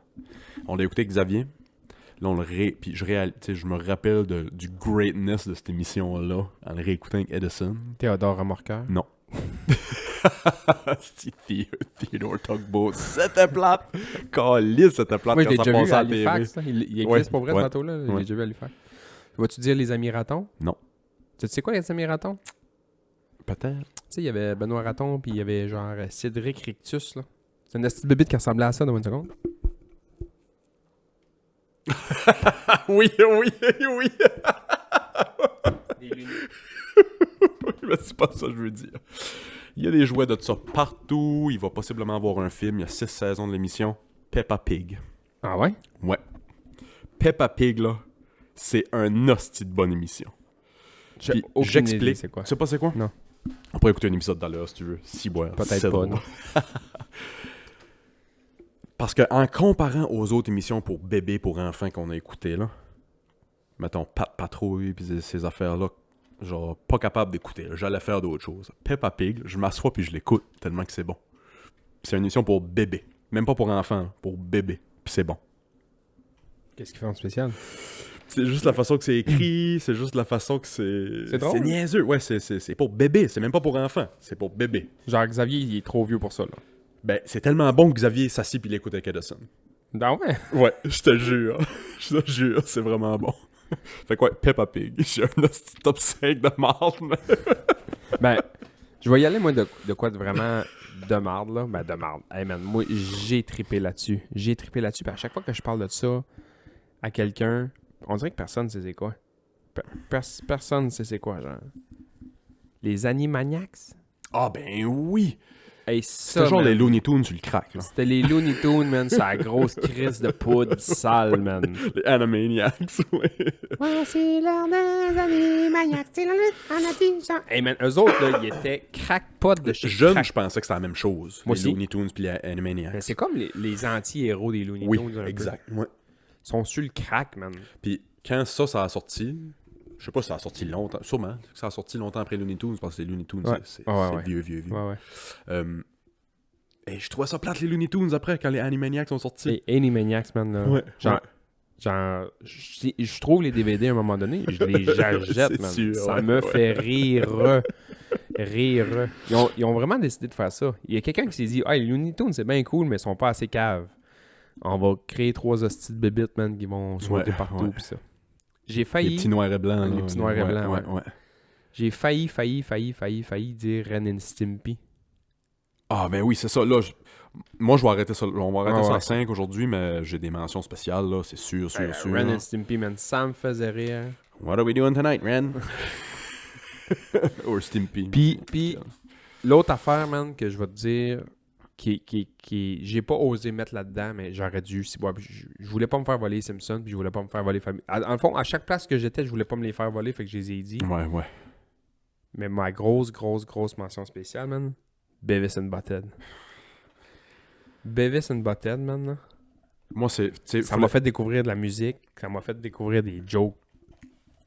On l'a écouté avec Xavier. Là, puis je me rappelle du greatness de cette émission-là en le réécoutant avec Edison. Théodore Remorqueur. Non. Theodore Tugboat. C'était plate. Calisse, c'était plate Moi, je quand l'ai ça déjà vu passait à à la TV. Halifax. Là. Il existe Ouais, pour vrai, ouais, tantôt, là. Je l'ai ouais. déjà vu à Halifax. Vas-tu dire Les Amis Ratons? Non. Tu sais quoi, Les Amis Ratons? Peut-être. Tu sais, il y avait Benoît Raton, puis il y avait genre Cédric Rictus, là. C'est une petite bébite qui ressemblait à ça dans une seconde. Oui. Des lunettes. Mais c'est pas ça que je veux dire. Il y a des jouets de ça partout. Il va possiblement avoir un film. Il y a 6 saisons de l'émission. Peppa Pig. Ah ouais? Ouais. Peppa Pig, là, c'est un hostie de bonne émission. Puis j'explique. C'est quoi? Tu sais pas c'est quoi? Non. On pourrait écouter un épisode tout à l'heure si tu veux. Si boire. Peut-être c'est pas, drôle. non. Parce que en comparant aux autres émissions pour bébés, pour enfants qu'on a écoutées, là, mettons Pat Patrouille puis ces affaires-là, genre pas capable d'écouter. là. J'allais faire d'autres choses. Peppa Pig, je m'assois puis je l'écoute tellement que c'est bon. C'est une émission pour bébés. Même pas pour enfants, là, pour bébés. Puis c'est bon. Qu'est-ce qu'il fait en spécial? C'est juste la façon que c'est écrit, c'est juste la façon que c'est... C'est drôle. C'est niaiseux. Ouais, c'est pour bébés. C'est même pas pour enfants. C'est pour bébés. Genre, Xavier, il est trop vieux pour ça, là. Ben, c'est tellement bon que Xavier s'assit puis l'écoute avec Edison. Ah ouais? Ouais, je te jure. Je te jure, c'est vraiment bon. Fait quoi, Peppa Pig. J'ai un petit top 5 de marde, mais... Ben, je vais y aller, moi, de quoi de vraiment de marde, là. Ben, de marde. Hey, man, moi, j'ai trippé là-dessus. Puis à chaque fois que je parle de ça à quelqu'un, on dirait que personne sait c'est quoi. Personne sait c'est quoi, genre. Les Animaniacs? Ah ben oui! Hey, ça, C'était genre man, les Looney Tunes sur le crack, là. c'était les Looney Tunes, man. C'est la grosse crise de poudre sale, man. Les Animaniacs, ouais. Voici l'heure des Animaniacs. C'est la lutte en attention. Hey, man, eux autres, là, ils étaient crackpots de chez Jeune, crack. je pensais que c'était la même chose. Moi les aussi. Looney Tunes puis les Animaniacs. Mais c'est comme les anti-héros des Looney Oui, Tunes. Un peu. exact. Ouais. Ils sont sur le crack, man. Puis quand ça a sorti, je sais pas si ça a sorti longtemps, sûrement, ça a sorti longtemps après Looney Tunes, parce que les Looney Tunes, Ouais. c'est Ouais. vieux. Ouais, ouais. Et je trouvais ça plate, les Looney Tunes, après, quand les Animaniacs sont sortis. Et Animaniacs, man, là. Ouais. Genre, je trouve les DVD à un moment donné, je les jette, C'est man. sûr, Ça ouais, me ouais. fait rire. Rire. Ils ont vraiment décidé de faire ça. Il y a quelqu'un qui s'est dit, hey, les Looney Tunes, c'est bien cool, mais ils sont pas assez caves. On va créer 3 hosties de bébites, man, qui vont sauter Ouais, partout, ouais. pis ça. J'ai Les failli... petits noirs et blancs. Les là, petits noirs et blancs, ouais. J'ai failli dire Ren and Stimpy. Ah, ben oui, c'est ça. Là, moi, je vais arrêter ça. On va arrêter Ah, ça ouais. à 5 aujourd'hui, mais j'ai des mentions spéciales, là, c'est sûr. Ren and Stimpy, man, ça me faisait rire. What are we doing tonight, Ren? Or Stimpy. Puis l'autre affaire, man, que je vais te dire, qui j'ai pas osé mettre là-dedans, mais j'aurais dû. Je voulais pas me faire voler les Simpsons, puis je voulais pas me faire voler Family. En le fond, à chaque place que j'étais, je voulais pas me les faire voler, fait que je les ai dit. Ouais. Mais ma grosse mention spéciale, man, Beavis and Butthead. Beavis and Butthead, man, là, Moi, c'est. ça m'a fait découvrir de la musique, ça m'a fait découvrir des jokes.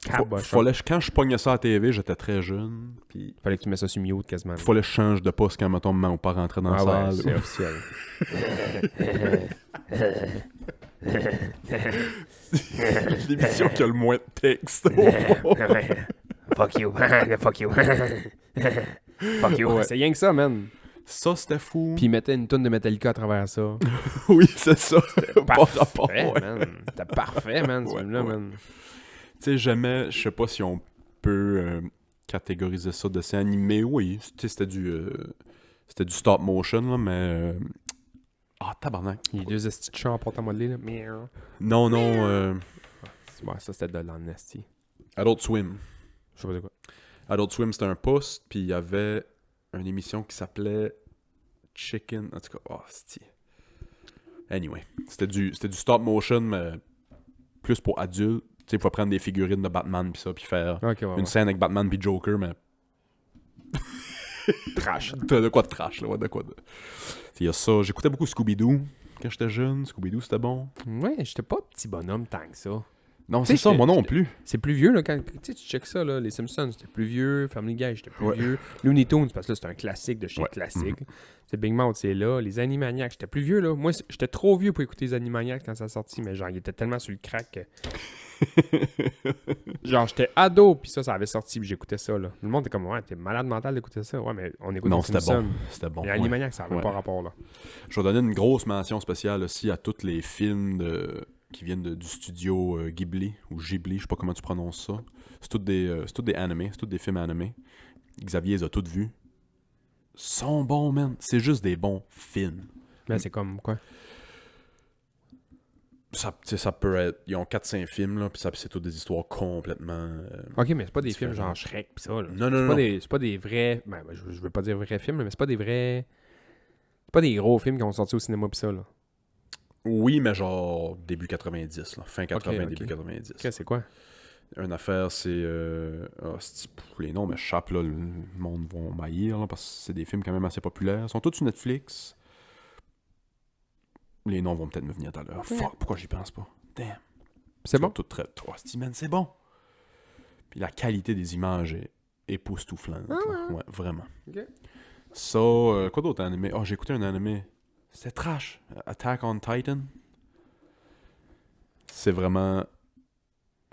Quand je pognais ça à la TV, j'étais très jeune. Puis Fallait que tu mettes ça sur mute quasiment. fallait que je change de poste quand, mettons, maman ou pas rentrer dans la Ah ouais, salle. c'est officiel. L'émission qui a le moins de texte. Fuck you. Fuck you. Fuck you. Ouais. C'est rien que ça, man. Ça, c'était fou. Puis ils mettaient une tonne de Metallica à travers ça. oui, c'est ça. Pas rapport. Parfait, Ouais. man. C'était parfait, man, ce Ouais, film-là, ouais. man. Tu sais, jamais, je sais pas si on peut catégoriser ça de dessin animé. Oui, tu sais, c'était du stop motion, là, mais... Ah, tabarnak. Les deux estis de chats en porte à modeler, là. Miaou. Non, Ouais, ça, c'était de l'amnesty. Adult Swim. Je sais pas de quoi. Adult Swim, c'était un poste, puis il y avait une émission qui s'appelait Chicken... En tout cas, oh, c'est... Anyway, c'était du stop motion, mais plus pour adultes. Tu sais, il faut prendre des figurines de Batman, puis ça, puis faire Ok, ouais. une scène avec Batman puis Joker, mais... Trash. T'as de quoi de trash, là, ouais, de quoi de... Il y a ça. J'écoutais beaucoup Scooby-Doo quand j'étais jeune. Scooby-Doo, c'était bon. Ouais, j'étais pas petit bonhomme tant que ça. Non, Tu sais, c'est ça, j'étais- moi non plus. C'est plus vieux, là, quand tu sais, tu checkes ça, là, les Simpsons, c'était plus vieux, Family Guy, j'étais plus Ouais. vieux, Looney Tunes, parce que là, c'est un classique de chez Ouais. classique. C'est Big Mouth, c'est là, les Animaniacs, j'étais plus vieux, là. Moi, j'étais trop vieux pour écouter les Animaniacs quand ça sortit, mais genre, il était tellement sur le crack que... genre, j'étais ado, puis ça avait sorti, puis j'écoutais ça, là. Le monde était comme, ouais, t'es malade mental d'écouter ça. Ouais, mais on écoute Non, les c'était Simpsons. bon. C'était bon. Les ouais. Animaniacs, ça avait Ouais. pas rapport, là. Je vais donner une grosse mention spéciale aussi à tous les films qui viennent du studio Ghibli, ou Ghibli, je sais pas comment tu prononces ça. C'est tous des animés, c'est tous des films animés. Xavier les a tous vus. Sont bons, man. C'est juste des bons films. Mais c'est comme, quoi? Ça, tu sais, ça peut être... Ils ont 4-5 films, là, puis c'est toutes des histoires complètement... Ok, mais c'est pas des différent. films genre Shrek, pis ça, là. Non, non, non. C'est pas des vrais... Ben, je veux pas dire vrais films, mais c'est pas des vrais... C'est pas des gros films qui ont sorti au cinéma, pis ça, là. Oui, mais genre début 90, là. Fin 80, ok. début 90. Ok, c'est quoi? Une affaire, c'est... les noms m'échappent, là. Le monde va m'haïr, là, parce que c'est des films quand même assez populaires. Ils sont tous sur Netflix. Les noms vont peut-être me venir tout à l'heure. Fuck, pourquoi j'y pense pas? Damn. C'est bon? Tout très... man, c'est bon. Puis la qualité des images est époustouflante. là. Ouais, vraiment. Ok. Ça, quoi d'autre animé? Oh, j'ai écouté un animé. C'était trash. Attack on Titan. C'est vraiment...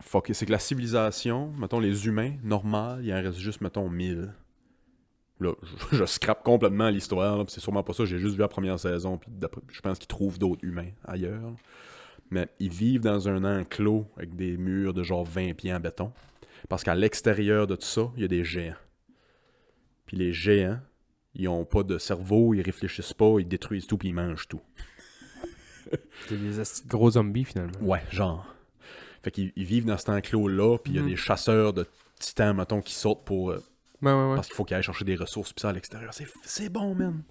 Fuck. C'est que la civilisation, mettons les humains, normal, il en reste juste, mettons, 1000. Là, je scrape complètement l'histoire, là, puis c'est sûrement pas ça, j'ai juste vu la première saison, puis je pense qu'ils trouvent d'autres humains ailleurs. Là. Mais ils vivent dans un enclos avec des murs de genre 20 pieds en béton. Parce qu'à l'extérieur de tout ça, il y a des géants. Puis les géants, ils ont pas de cerveau, ils réfléchissent pas, ils détruisent tout, puis ils mangent tout. C'est des esti de gros zombies, finalement. Ouais, genre. Fait qu'ils vivent dans cet enclos-là, puis il y a des chasseurs de titans, mettons, qui sautent pour... Ouais. Parce qu'il faut qu'ils aillent chercher des ressources, puis ça à l'extérieur. C'est bon, man.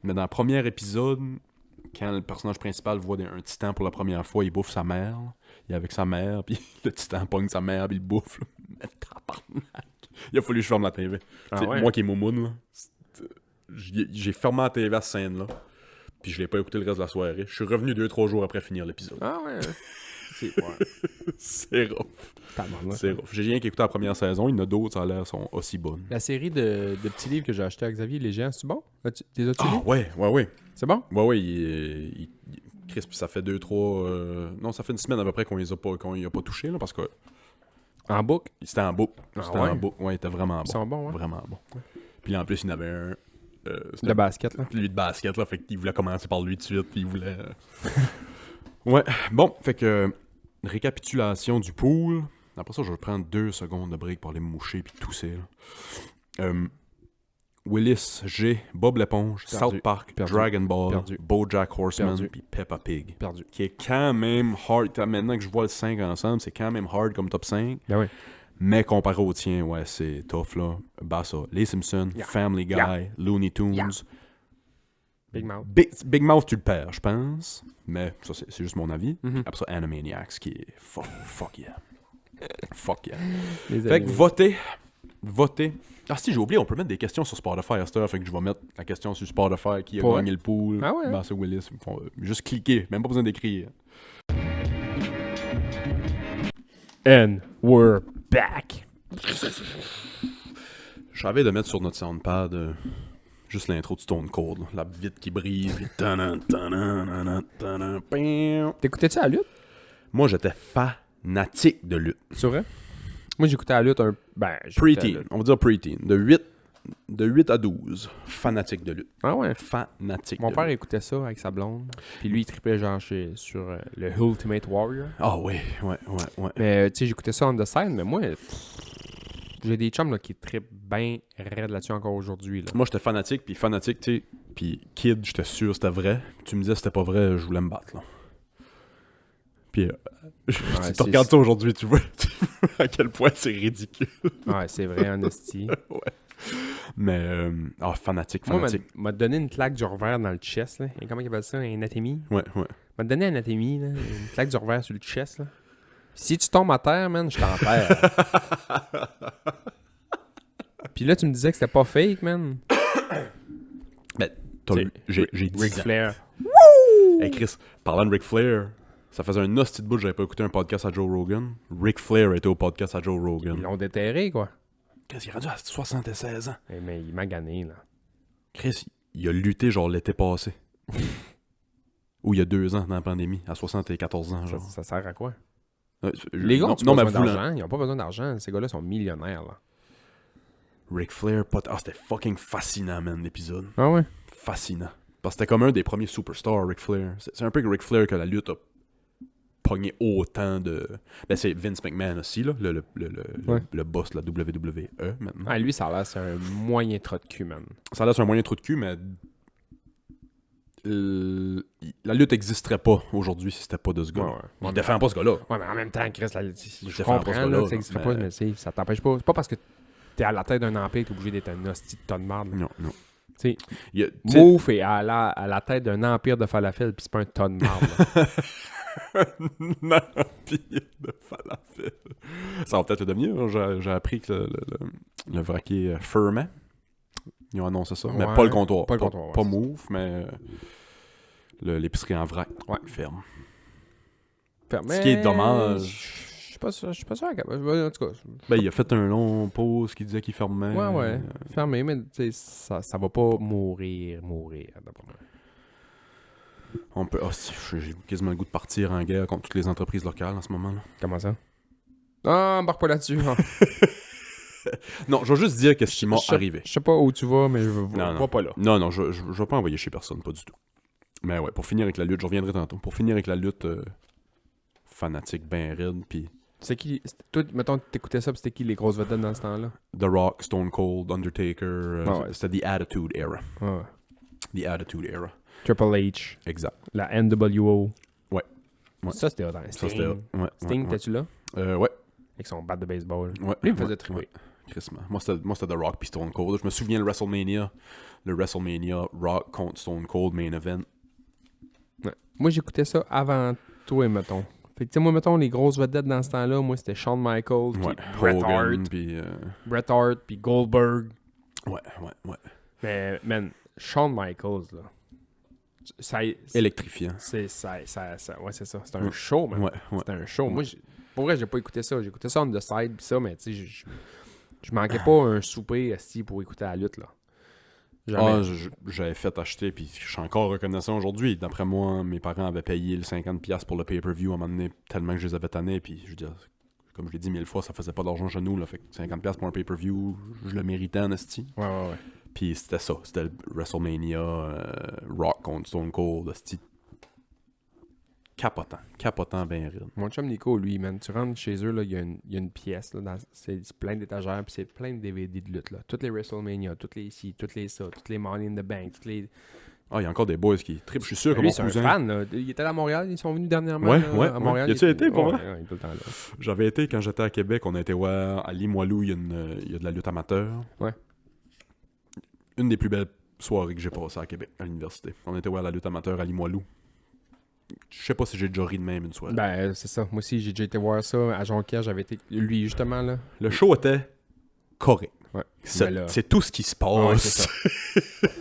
Mais dans le premier épisode, quand le personnage principal voit un titan pour la première fois, il bouffe sa mère. Là. Il est avec sa mère, puis le titan pogne sa mère, puis il le bouffe. Là. Mais tabarnak! Il a fallu que je ferme la TV. Ah ouais? Moi qui est moumoune, là, j'ai fermé la TV à cette scène-là. Puis je l'ai pas écouté le reste de la soirée. Je suis revenu 2-3 jours après finir l'épisode. Ah ouais. C'est rough. Tabarnak. C'est rough. J'ai rien qu'écouté la première saison. Il y en a d'autres, ça a l'air, sont aussi bonnes. La série de petits livres que j'ai acheté à Xavier, Les Géants, c'est bon? T'es as-tu lu? Ouais. C'est bon? Ouais, Chris, puis ça fait 2-3... Non, ça fait une semaine à peu près qu'on y a pas touché, là, parce que En book? c'était en book. C'était ouais? en book. Ouais, il était vraiment Ils bon. sont bons, hein? Vraiment bon. Puis là, en plus, il y en avait un... c'était Le basket, là. lui de basket, là, fait qu'il voulait commencer par lui de suite, puis il voulait... Ouais, bon, fait que... Récapitulation du pool. Après ça, je vais prendre 2 secondes de break pour aller me moucher puis tousser, là. Willis, G, Bob l'éponge, Perdu. South Park, Perdu. Dragon Ball, Perdu. BoJack Horseman, Perdu. puis Peppa Pig. Perdu. Qui est quand même hard. Maintenant que je vois le 5 ensemble, c'est quand même hard comme top 5. Ben oui. Mais comparé au tien, ouais, c'est tough, là. Bah ça. Les Simpsons, Yeah. Family Guy, Yeah. Looney Tunes. Yeah. Big Mouth. Big Mouth, tu le perds, je pense. Mais ça, c'est juste mon avis. Mhm. Après ça, Animaniacs, qui est fuck yeah. Fuck yeah. Les Fait que amis. votez. Ah si, j'ai oublié, on peut mettre des questions sur Spotify à cette heure, fait que je vais mettre la question sur Spotify qui a Pour gagné le pool. Ah ouais, hein? Ben, c'est Willis. Juste cliquer, même pas besoin d'écrire. And we're back. Je savais de mettre sur notre soundpad juste l'intro de Stone Cold, là. La vitre qui brise. Puis tanan, tanan, tanan, tanan, piam. T'écoutais-tu la lutte? Moi, j'étais fanatique de lutte. C'est vrai? Moi, j'écoutais la lutte un... Ben, j'écoutais la Preteen, lutte. on va dire preteen. De 8 à 12, fanatique de lutte. Ah ouais? Fanatique Mon de père lutte. écoutait ça avec sa blonde. Puis lui, il tripait genre sur le Ultimate Warrior. Ah oui, ouais. Mais tu sais, j'écoutais ça on the side, mais moi, j'ai des chums là, qui trippent bien raide là-dessus encore aujourd'hui. Là. Moi, j'étais fanatique, tu sais, puis kid, j'étais sûr que c'était vrai. Tu me disais que c'était pas vrai, je voulais me battre, là. Puis, tu c'est- regardes ça aujourd'hui, tu vois à quel point c'est ridicule. Ouais, c'est vrai, en esti. Mais, fanatique. Moi, m'a donné une claque du revers dans le chest. Là. Et comment il appelle ça? Une anatomie? Ouais. M'a donné une anatomie, là, une claque du revers sur le chest. Là. Si tu tombes à terre, man, je t'enterre. Puis là, tu me disais que c'était pas fake, man. Ben, j'ai 10 Ric ans. Flair. Hey Chris, parlant de Ric Flair, ça faisait un hostie de bout que j'avais pas écouté un podcast à Joe Rogan. Ric Flair était au podcast à Joe Ils Rogan. l'ont déterré, quoi. Qu'est-ce qu'il est rendu à 76 ans? Eh, mais il m'a gagné, là. Chris, il a lutté genre l'été passé. Ou il y a 2 ans dans la pandémie, à 74 ans, genre. Ça sert à quoi? Les Les gars, non, mais besoin voulant- d'argent. Ils n'ont pas besoin d'argent. Ces gars-là sont millionnaires, là. Ric Flair, c'était fucking fascinant, man, l'épisode. Ah ouais? Fascinant. Parce que c'était comme un des premiers superstars, Ric Flair. C'est un peu que Ric Flair que la lutte a pogné autant de... Ben, c'est Vince McMahon aussi, là, Ouais. le boss de la WWE, maintenant. Ah, lui, ça a l'air, c'est un moyen trou de cul, man. Ça a l'air c'est un moyen trou de cul, mais... la lutte n'existerait pas aujourd'hui si c'était pas de ce gars. Ouais, ouais. Je Ouais, défends pas ce gars-là. Ouais, mais en même temps, Chris, je défends pas comprends ce là, gars-là, que ça n'existerait mais- pas, mais ça t'empêche pas. C'est pas parce que t'es à la tête d'un empire que t'es obligé d'être un hostie de tonne de marde. Non. Tu sais, Il y a- tu sais- Mouf est à la tête d'un empire de falafel, puis c'est pas un tonne de marde. Non, pire de falafel. Ça va peut-être le devenir. Hein. J'ai appris que le vraquier Furman, ils ont annoncé ça. Mais Ouais, pas le comptoir. pas le comptoir, ouais, Pas c'est Move, mais l'épicerie en vrac. Ouais. Ferme. Mais Ce qui est dommage. Je suis pas sûr. En tout cas, Ben, il a fait un long pause qui disait qu'il fermait. ouais. Fermé, mais tu sais, ça va pas mourir, d'après moi. On peut. J'ai quasiment le goût de partir en guerre contre toutes les entreprises locales en ce moment. Là. Comment ça? Ah, embarque pas là-dessus. hein. Non, je vais juste dire qu'est-ce qui m'est arrivé. Je sais pas où tu vas, mais je Non. vais pas là. Non, je vais pas envoyer chez personne, pas du tout. Mais ouais, pour finir avec la lutte, je reviendrai tantôt. Pour finir avec la lutte fanatique, ben raide, puis C'est qui? Toi, mettons, t'écoutais ça, puis c'était qui les grosses vedettes dans ce temps-là? The Rock, Stone Cold, Undertaker, Ah ouais. c'était The Attitude Era. Ouais. The Attitude Era. Triple H, Exact. la NWO. Ouais. Ça, c'était hot. Ça, c'était... Ouais, Sting, ouais. t'es-tu là? Ouais. Avec son bat de baseball. Ouais. Lui, il me faisait ouais, triper. ouais. Crissement. Moi, c'était The Rock puis Stone Cold. Je me souviens le WrestleMania Rock contre Stone Cold main event. Ouais. Moi, j'écoutais ça avant toi, mettons. Fait que, tu sais, moi, mettons, les grosses vedettes dans ce temps-là, moi, c'était Shawn Michaels, puis Hogan, puis... Bret Hart, puis Goldberg. Ouais. Mais, man, Shawn Michaels, là, Électrifiant. ouais, c'est ça. C'était un show, man. Ouais. C'était un show. Moi, pour vrai, j'ai pas écouté ça. J'écoutais ça on the side, pis ça, mais tu sais, je manquais pas un souper esti pour écouter la lutte, là. Jamais. J'avais fait acheter, puis je suis encore reconnaissant aujourd'hui. D'après moi, mes parents avaient payé le 50$ pour le pay-per-view à un moment donné, tellement que je les avais tannés, puis je veux dire, comme je l'ai dit 1000 fois, ça faisait pas d'argent chez nous, là, fait que 50$ pour un pay-per-view, je le méritais en esti. Ouais. Puis c'était ça, c'était le WrestleMania, Rock contre Stone Cold, esti. Capotant ben rire. Mon chum Nico, lui, man, tu rentres chez eux, là, il y a une pièce, là, c'est plein d'étagères, puis c'est plein de DVD de lutte, là. Toutes les WrestleMania, toutes les ci, toutes les ça, toutes les Money in the Bank, toutes les... Ah, il y a encore des boys qui trippent, je suis sûr que lui, mon c'est un cousin... fan, là. Il était à Montréal, ils sont venus dernièrement, Ouais, à Montréal. Y a-tu été, pour moi? vrai? Ouais, il est tout le temps là. J'avais été quand j'étais à Québec, on a été voir à Limoilou, il y a de la lutte amateur. Ouais. Une des plus belles soirées que j'ai passées à Québec, à l'université. On était voir la lutte amateur à Limoilou. Je sais pas si j'ai déjà ri de même une soirée. Ben, c'est ça. Moi aussi, j'ai déjà été voir ça à Jonquière. J'avais été... Lui, justement, là. Le show était correct. Ouais. C'est, Mais là- c'est tout ce qui se passe. Ouais, c'est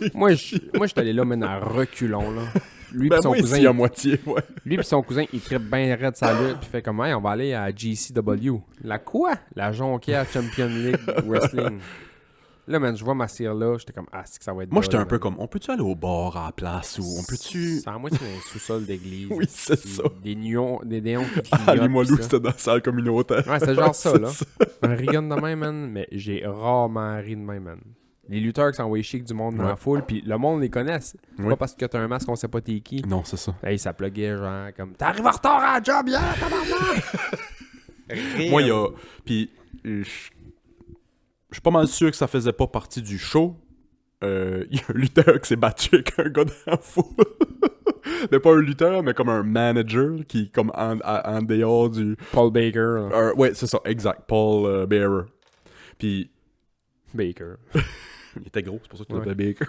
ça. moi, je suis allé là, maintenant, à reculons, là. Lui Ben pis son moi cousin... ici à moitié, ouais. Lui pis son cousin, il trippe bien raide sa lutte, puis fait comme, hey, on va aller à GCW. La quoi? La Jonquière Champion League Wrestling. Là, man, je vois ma cire là, j'étais comme, ah, c'est que ça va être Moi, dole, j'étais un man. peu comme, on peut-tu aller au bar à la place ou on peut-tu... C'est à moitié un sous-sol d'église. Oui, c'est ça. Des néons qui À clignotent, Limoilou, pis ça. c'était dans la salle communautaire. Ouais, c'était genre ça, C'est là. Un rigon de même, man, mais j'ai rarement ri de même, man. Les lutteurs qui s'envoient chic du monde dans la foule, puis le monde les connaisse. Oui. Pas parce que t'as un masque, on sait pas t'es qui. Non, c'est ça. Hey, ça pluguait genre comme, t'arrives en retard à la job, yeah, tabarnak! Moi, il y a... Puis, je suis pas mal sûr que ça faisait pas partie du show. Il y a un lutteur qui s'est battu avec un gars dans la foule. Mais pas un lutteur, mais comme un manager qui, comme en dehors du... Paul Baker. Là. ouais, c'est ça, exact. Paul Bearer. Puis, Baker. il était gros, c'est pour ça que tu Ouais. l'appelais Baker.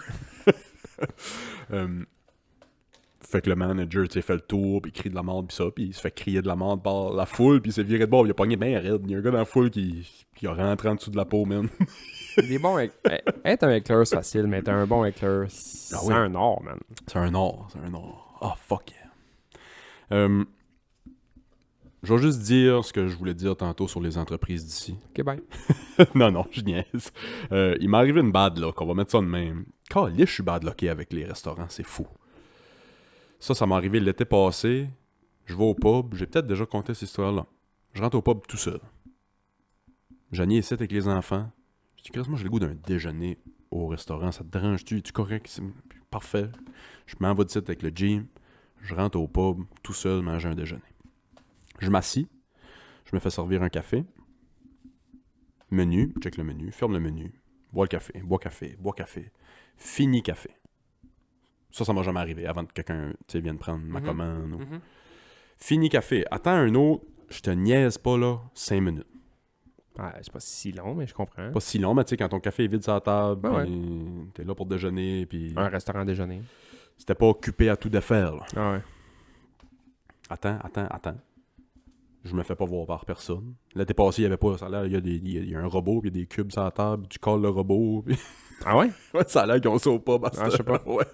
Fait que le manager, tu sais, fait le tour, puis il crie de la merde, puis ça, puis il se fait crier de la merde par la foule, puis il s'est viré de bord, il a pogné bien raide. Il y a un gars dans la foule qui a rentré en dessous de la peau, man. Des bons être un éclair, c'est facile, mais être un bon éclair, c'est oui. un art, man. C'est un or. Oh, fuck yeah. Je vais juste dire ce que je voulais dire tantôt sur les entreprises d'ici. Ok, bye. non, je niaise. Il m'est arrivé une bad luck, on va mettre ça de même. Caliste, je suis bad lucké avec les restaurants, c'est fou. Ça m'est arrivé l'été passé. Je vais au pub, j'ai peut-être déjà conté cette histoire-là. Je rentre au pub tout seul. J'en ai ici avec les enfants. Je dis, moi j'ai le goût d'un déjeuner au restaurant, ça te dérange-tu? Es-tu correct? C'est parfait. Je m'en vais de site avec le gym. Je rentre au pub tout seul manger un déjeuner. Je m'assis. Je me fais servir un café. Menu, check le menu, ferme le menu. Bois le café, bois café. Fini café. Ça m'a jamais arrivé avant que quelqu'un vienne prendre ma commande. Ou... Fini café. Attends un autre, je te niaise pas là, 5 minutes. Ouais, c'est pas si long, mais je comprends. Pas si long, mais tu sais, quand ton café est vide sur la table, Ouais, puis t'es là pour déjeuner, puis Un restaurant déjeuner. c'était pas occupé à tout défaire. Là. Ah ouais. Attends. Je me fais pas voir par personne. L'été passé, il y avait pas ça. Là, il y a un robot, puis il y a des cubes sur la table, tu colles le robot, puis... Ah ouais? Ouais, ça a l'air qu'ils ont ça au pub. Ah, je sais pas. Ouais.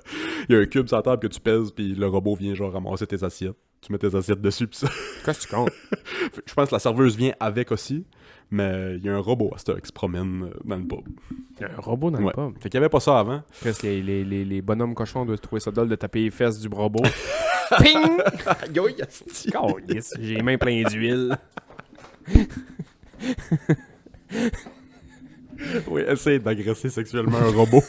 Il y a un cube sur la table que tu pèses, puis le robot vient genre ramasser tes assiettes. Tu mets tes assiettes dessus, puis ça. Qu'est-ce que tu comptes? Je pense que la serveuse vient avec aussi, mais il y a un robot à cette heure qui se promène dans le pub. Il y a un robot dans le Ouais. pub. Fait qu'il y avait pas ça avant. Qu'est-ce que les bonhommes cochons doivent trouver ça drôle de taper les fesses du robot? Ping! Yo, yasti. Calisse, j'ai les mains pleines d'huile. Oui, essaye d'agresser sexuellement un robot.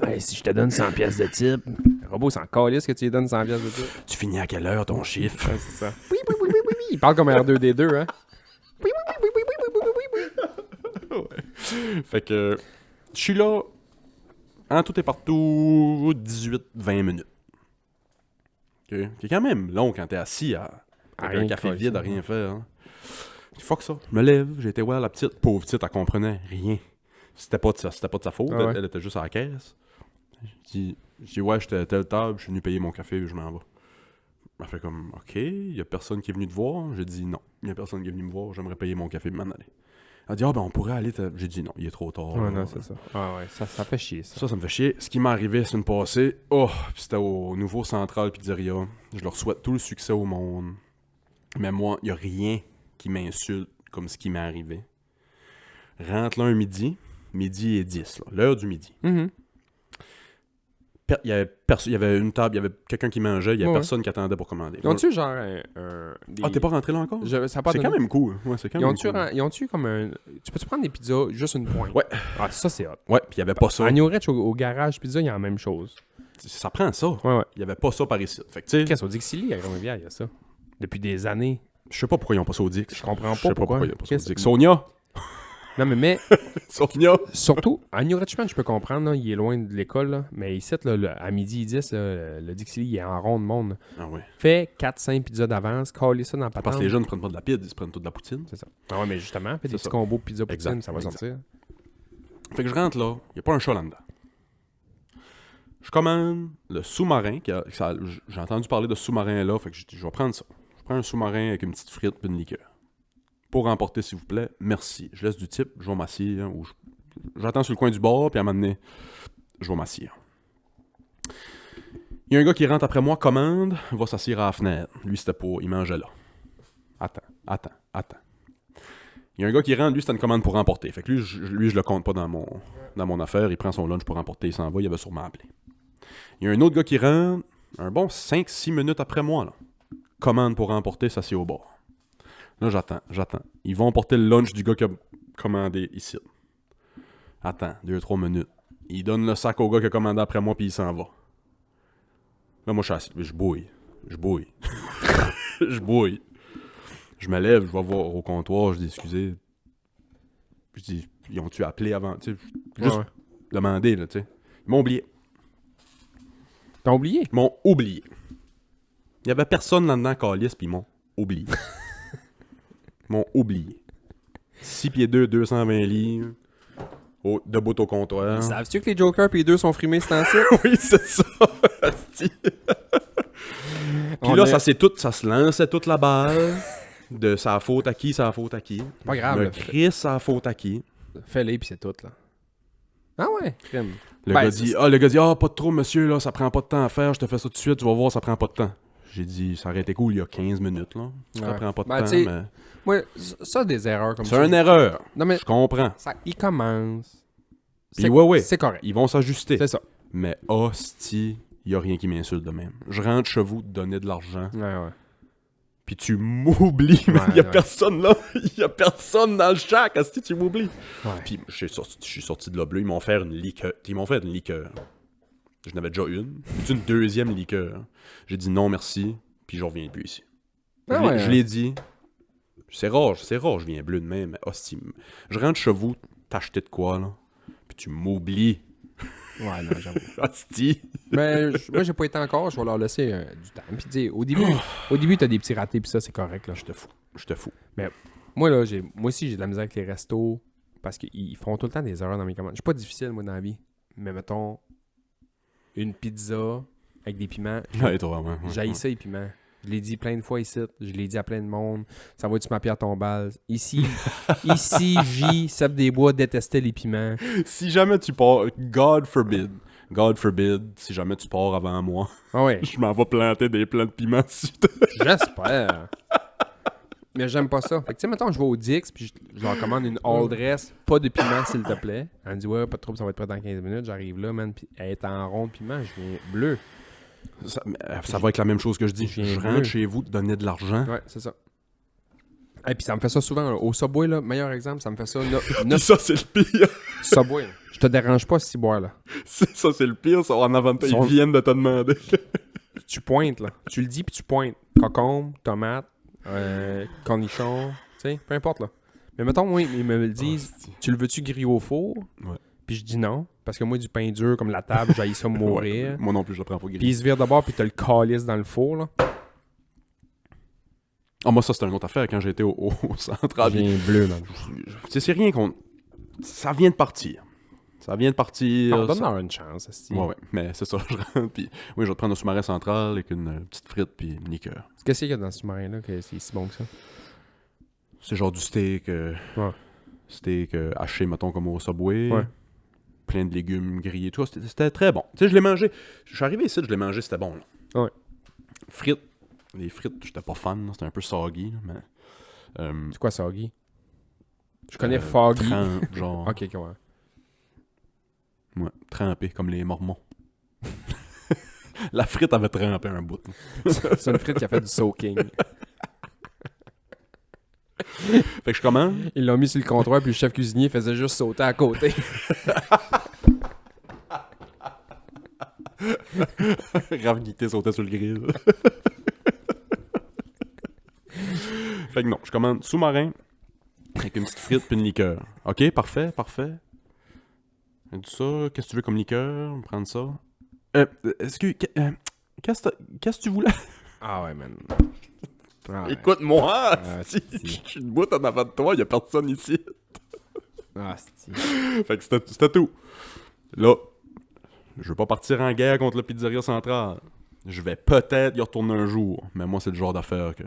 Hey, si je te donne 100 pièces de type, le robot s'en calisse que tu lui donnes 100 pièces de type. Tu finis à quelle heure ton chiffre? Ouais, c'est ça. Oui. Il parle comme R2D2, hein? Oui. Fait que je suis là en tout et partout 18-20 minutes. OK? C'est quand même long quand t'es assis à avec rien un café coller, vide à ça. rien faire. Hein. Fuck ça. Je me lève, j'ai été voir la petite. Pauvre petite, elle comprenait rien. C'était pas de sa faute, Ah ouais. elle était juste à la caisse. Je dis ouais, j'étais à telle table, je suis venu payer mon café, je m'en vais. Elle fait comme, ok, il y a personne qui est venu te voir. J'ai dit non, il y a personne qui est venu me voir, j'aimerais payer mon café et m'en aller. Elle dit, on pourrait aller. J'ai dit non, il est trop tard. Ouais, non, c'est ça. Ah ouais, ça fait chier, ça. Ça me fait chier. Ce qui m'est arrivé la semaine passée, c'était au nouveau Central Pizzeria. Je leur souhaite tout le succès au monde. Mais moi, il n'y a rien qui m'insulte comme ce qui m'est arrivé. Rentre là un midi et 10, là, l'heure du midi. Mm-hmm. Il y avait une table, il y avait quelqu'un qui mangeait, il y avait Ouais. personne qui attendait pour commander. Ils ont-tu genre des... Ah, t'es pas rentré là encore? Ça a pas C'est donné- quand même cool. Ouais, c'est quand Ils même ont-tu, cool. ils ont-tu comme un... Tu peux-tu prendre des pizzas juste une pointe? Ouais. Ah, ça, c'est hot. Ouais, puis il y avait pas ça. À New Rich, au garage pizza, il y a la même chose. Ça prend ça. Ouais. Il y avait pas ça par ici. Fait que tu sais, Qu'est-ce au Dixie, à Grande-Rivière, il y a ça. Depuis des années. je sais pas pourquoi ils ont pas ça au Dix. Je comprends Je sais pas pourquoi. ils ont pas ça au Qu'est-ce- Dix. Sonia! Non, mais Sonia! surtout, à New Richmond, je peux comprendre, là, il est loin de l'école, là, mais ici, là, à midi 10, le Dixie, il est en rond de monde. Ah ouais. Fais 4-5 pizzas d'avance, coller ça dans la patente. Parce que les jeunes ne prennent pas de la pizza, ils se prennent toute de la poutine. C'est ça. Ah ouais, mais justement, fais des C'est petits ça. combos de pizza poutine, Exact, ça va exact. sortir. Fait que je rentre là, il n'y a pas un chat là-dedans. Je commande le sous-marin. J'ai entendu parler de ce sous-marin là, fait que je vais prendre ça. Je prends un sous-marin avec une petite frite et une liqueur. Pour remporter, s'il vous plaît, merci. Je laisse du type, je vais m'assire. J'attends sur le coin du bar, puis à un moment donné, je vais m'assire. Il y a un gars qui rentre après moi, commande, va s'assire à la fenêtre. Lui, c'était pour... Il mangeait là. Attends. Il y a un gars qui rentre, lui, c'était une commande pour remporter. Fait que lui, je le compte pas dans mon affaire. Il prend son lunch pour remporter, il s'en va, il avait sûrement appelé. Il y a un autre gars qui rentre, un bon 5-6 minutes après moi, là. Commande pour remporter, s'assied au bar. Là, j'attends. Ils vont porter le lunch du gars qui a commandé ici. Attends, 2-3 minutes. Il donne le sac au gars qui a commandé après moi, puis il s'en va. Là, moi, je suis assis. Je bouille. Je bouille. Je me lève, je vais voir au comptoir, je dis excusez. Je dis, ils ont-tu appelé avant? Tu sais, juste Ouais. demander, là, tu sais. Ils m'ont oublié. T'as oublié? Ils m'ont oublié. Il y avait personne là-dedans, calice, puis ils m'ont oublié. Ils m'ont oublié. 6 pieds 2, 220 livres. Debout au comptoir. Savais-tu que les Jokers et les deux sont frimés ce temps-ci? Oui, c'est ça. Asti. Puis là, ça se lançait toute la balle. De sa faute à qui, sa faute à qui. Pas grave, Le là. Chris, sa faute à qui. Fais-les pis c'est tout, là. Ah ouais, crime. Le Ben, gars dit, pas de trop, monsieur, là, ça prend pas de temps à faire, je te fais ça tout de suite, tu vas voir, ça prend pas de temps. J'ai dit, ça aurait été cool il y a 15 minutes, là. Ça Ouais. prend pas de Ben, temps, tu sais, mais... Ouais, ça, des erreurs comme C'est ça. une erreur. Non, mais Je comprends. ça, il commence. Puis ouais. C'est correct. Ils vont s'ajuster. C'est ça. Mais hostie, il y a rien qui m'insulte de même. Je rentre chez vous, donner de l'argent, Ouais. puis tu m'oublies, mais il y a ouais. personne là. Il y a personne dans le shack, hostie, tu m'oublies. Ouais. Puis je suis sorti de là bleu, ils m'ont fait une liqueur. Je n'avais déjà une. Puis une deuxième liqueur. J'ai dit non merci, puis je reviens plus ici. Ah ouais. Je l'ai dit. C'est rare, je viens bleu de même, mais hostie. Je rentre chez vous, t'acheter de quoi là, puis tu m'oublies. Ouais, non, j'avoue. Hostie. Mais moi, j'ai pas été encore, je vais leur laisser du temps. Puis, tu sais, au début, t'as des petits ratés, puis ça, c'est correct, là. Je te fous. Moi, là, moi aussi, j'ai de la misère avec les restos parce qu'ils font tout le temps des erreurs dans mes commandes. Je suis pas difficile, moi, dans la vie. Mais mettons, une pizza avec des piments. Ouais, toi, ouais. J'haïs ça, les piments. Je l'ai dit plein de fois ici. Je l'ai dit à plein de monde. Ça va-tu ma pierre tombale? Ici, Seb Desbois détestait les piments. Si jamais tu pars, God forbid, si jamais tu pars avant moi, Ah ouais, je m'en vais planter des plants de piment dessus. j'espère. Mais j'aime pas ça. Fait que tu sais, mettons, je vais au Dix, puis je leur commande une all dress, pas de piment, s'il te plaît. Elle me dit, ouais, pas de trouble, ça va être prêt dans 15 minutes. J'arrive là, man, puis elle est en rond de piment, je viens bleu. Ça va être la même chose que je dis. Je viens Je bleu. rentre chez vous, donner de l'argent. Ouais, c'est ça. Et puis ça me fait ça souvent. Là. Au Subway, là, meilleur exemple, ça me fait ça. Puis ça, c'est le pire. Subway, là. Je te dérange pas si boire là. Ça, c'est le pire. Ça, en avant de Son- ils viennent de te demander. Tu pointes, là. Tu le dis, puis tu pointes. Concombre, tomate, cornichon, tu sais, peu importe, là. Mais mettons, moi, ils me le disent, tu le veux-tu griller au four? Ouais. Puis je dis non, parce que moi, du pain dur comme la table, j'haïs ça mourir. Ouais, moi non plus, je le prends pas Puis gris. il se vire d'abord, puis t'as le calice dans le four, là. Ah, moi, ça, c'était une autre affaire quand j'étais au central. J'ai un bleu, man. Tu sais, c'est rien qu'on... Ça vient de partir. Ça vient de partir. On donne ça- leur une chance, esti. Ouais, mais c'est ça, je rentre, puis oui, je vais te prendre un sous-marin central avec une petite frite puis une liqueur. Qu'est-ce qu'il y a dans ce sous-marin-là que c'est si bon que ça? C'est genre du steak, Ouais. steak haché, mettons, comme au Subway. Ouais. Plein de légumes grillés, tout ça. C'était très bon. Tu sais, je l'ai mangé. Je suis arrivé ici, je l'ai mangé, c'était bon. Là. Ouais. Frites. Les frites, j'étais pas fan, là, c'était un peu soggy, là, mais... C'est quoi, Soggy? Je connais Foggy. Trempe, genre... Ok, comment? Ouais, trempé, comme les mormons. La frite avait trempé un bout. Là. C'est une frite qui a fait du soaking. Fait que je commande. Ils l'ont mis sur le comptoir, puis le chef cuisinier faisait juste sauter à côté. Grave guité sautait sur le grill. Fait que non, je commande sous-marin avec une petite frite puis une liqueur. Ok, parfait, parfait. Du ça, qu'est-ce que tu veux comme liqueur? On va prendre ça. Qu'est-ce que tu voulais? Ah ouais, man. Ah ouais. Écoute-moi! Ah, si, si. je suis debout en avant de toi, y a personne ici. Ah, c'est... Fait que c'était tout. Là, je veux pas partir en guerre contre la pizzeria centrale. Je vais peut-être y retourner un jour, mais moi, c'est le genre d'affaire que...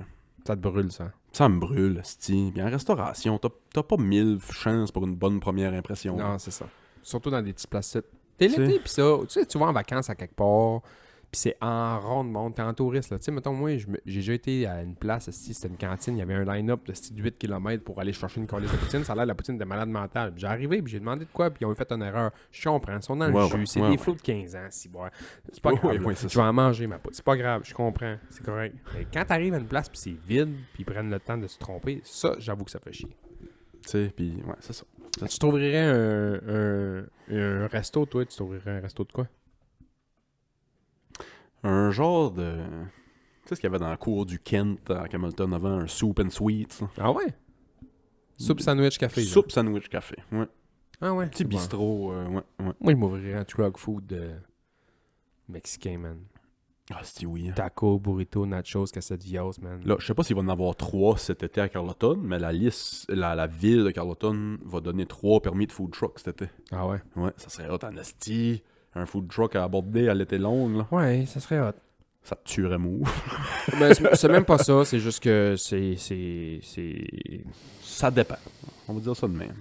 Ça te brûle, ça. Ça me brûle, sti. Puis en restauration, t'as pas 1000 chances pour une bonne première impression. Non, c'est ça. Surtout dans des petits places. T'es Tu l'été, sais. pis ça, tu sais, tu vas en vacances à quelque part, pis c'est en rond de monde, t'es en touriste, là. Tu sais, mettons, moi, j'ai déjà été à une place, c'était une cantine, il y avait un line-up de 8 km pour aller chercher une colisse de poutine. Ça a l'air la poutine de malade mental. Puis j'ai arrivé, puis j'ai demandé de quoi, puis ils ont fait une erreur. Je comprends, ils sont dans le Ouais, jus, ouais, c'est ouais, des ouais. flots de 15 ans, si bon. C'est pas Ouais, grave. ouais, là. ouais, c'est Je vais en manger, ma poutine. C'est pas grave, je comprends, c'est correct. Mais quand t'arrives à une place, puis c'est vide, puis ils prennent le temps de se tromper, ça, j'avoue que ça fait chier. Tu sais, puis ouais, c'est ça. Tu trouverais un resto, toi? Tu trouverais un resto de quoi? Un genre de... Tu sais ce qu'il y avait dans la cour du Kent à Hamilton avant, un soup and sweets. Là. Ah ouais? Soupe sandwich café. là. Soupe sandwich café, ouais. Ah ouais? Petit c'est bon. bistrot, ouais. Moi, je m'ouvrirais un truck food mexicain, man. Ah, c'est oui. Hein. Taco, burrito, nachos, quesadillas, man. Là, je sais pas s'il va en avoir 3 cet été à Carleton, mais la ville de Carleton va donner 3 permis de food truck cet été. Ah ouais? Ouais, ça serait hot en esti. Un food truck à aborder à l'été long, là. Ouais, ça serait hot. Ça te tuerait mou. Ben, c'est même pas ça, c'est juste que c'est... Ça dépend. On va dire ça de même.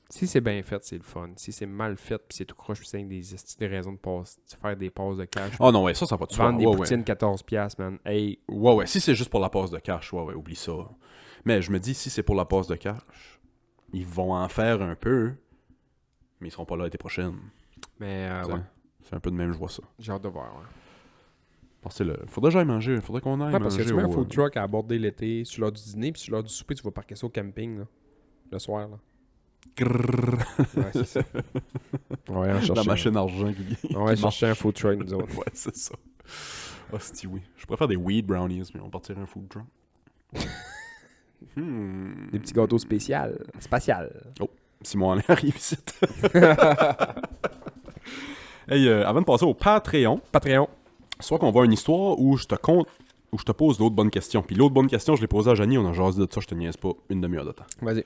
Si c'est bien fait, c'est le fun. Si c'est mal fait, puis c'est tout croche, puis c'est avec des raisons de faire des passes de cash. Oh non, ouais, ça va pas de soi. Vendre des Ouais, poutines 14$, man. Hey, ouais, si c'est juste pour la passe de cash, ouais, oublie ça. Mais je me dis, si c'est pour la passe de cash, ils vont en faire un peu, mais ils seront pas là l'été prochaine. mais T'sais. ouais, C'est un peu de même, je vois ça. j'ai hâte de voir, ouais. Parce que faudrait que j'aille manger, faudrait qu'on aille Ouais, parce que manger. tu mets un au- food truck à aborder l'été, sur l'heure du dîner, puis sur l'heure du souper, tu vas parquer ça au camping, là, le soir, là. Grrrr. Ouais, c'est ça. Ouais, on cherche La machine argent qui Ouais, qui chercher un food truck, nous autres. Ouais, c'est ça. Hostie, oui. Je préfère des weed brownies, mais on partirait un food truck. Des petits gâteaux spatial. Simon Alain arrive ici. Hey, avant de passer au Patreon, Patreon. soit qu'on voit une histoire où je te compte, où je te pose d'autres bonnes questions. Puis l'autre bonne question, je l'ai posée à Janie, on a jasé de ça, je te niaise pas, une demi-heure de temps. Vas-y.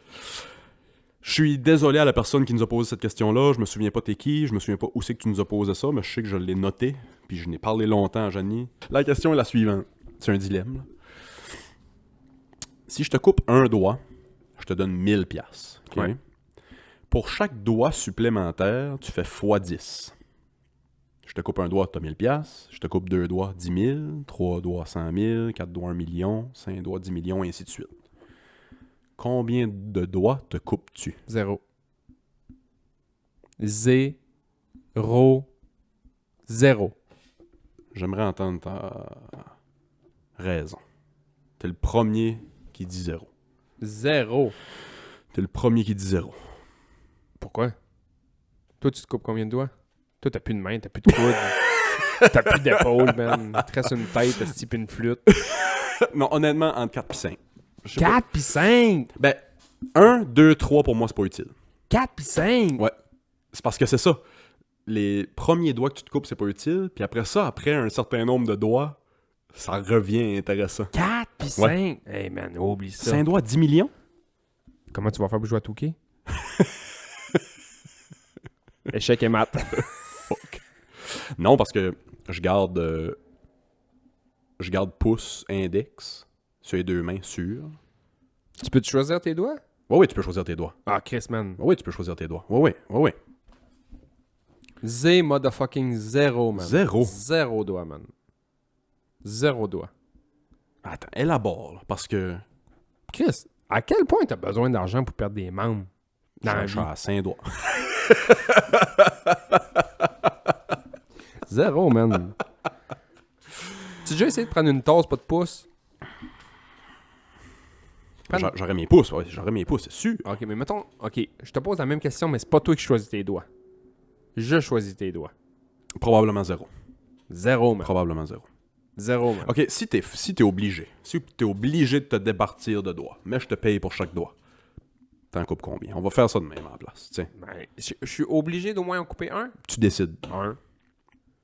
Je suis désolé à la personne qui nous a posé cette question-là, je me souviens pas t'es qui, je me souviens pas où c'est que tu nous as posé ça, mais je sais que je l'ai noté, puis je n'ai parlé longtemps à Janie. La question est la suivante, c'est un dilemme. Là. Si je te coupe un doigt, je te donne 1000 piastres. OK? Ouais. Pour chaque doigt supplémentaire, tu fais x10. Je te coupe un doigt, tu as 1000 piastres. Je te coupe 2 doigts, 10 000. 3 doigts, 100 000. 4 doigts, 1 million. 5 doigts, 10 millions, et ainsi de suite. Combien de doigts te coupes-tu? 0. 0. 0. J'aimerais entendre ta raison. T'es le premier qui dit 0. 0. T'es le premier qui dit 0. Pourquoi? Toi, tu te coupes combien de doigts? Toi, t'as plus de main, t'as plus de coude. T'as plus d'épaule, man. Il te reste une tête, t'as type une flûte. Non, honnêtement, entre 4 et 5. Je sais pas. 4 pis 5! Ben, 1, 2, 3 pour moi, c'est pas utile. 4 pis 5! Ouais. C'est parce que c'est ça. Les premiers doigts que tu te coupes, c'est pas utile. Puis après ça, après un certain nombre de doigts, ça revient intéressant. 4 pis Puis Ouais. 5. Hey man, oublie ça. 5 doigts, 10 millions? Comment tu vas faire pour jouer à Touquet? Échec et mat. Non, parce que je garde pouce, index sur les deux mains sûres. Tu peux-tu choisir tes doigts? Oui, tu peux choisir tes doigts. Ah, Chris, man. Oui, tu peux choisir tes doigts. Oui. Motherfucking zéro, man. Zéro. Zéro doigt, man. Zéro doigt. Attends, élabore, là, parce que Chris, à quel point t'as besoin d'argent pour perdre des membres? Dans la je suis vie? à 5 doigts. Zéro, man. Tu as déjà essayé de prendre une tasse, pas de pouce? J'aurais mes pouces, ouais, c'est sûr. Ok, mais mettons, ok, je te pose la même question, mais c'est pas toi qui choisis tes doigts. Je choisis tes doigts. Probablement zéro. Zéro, man. Probablement zéro. Zéro, man. Ok, si t'es obligé de te départir de doigts, mais je te paye pour chaque doigt. T'en coupes combien? On va faire ça de même en place, tiens. Ben, je suis obligé d'au moins en couper un? Tu décides. Un.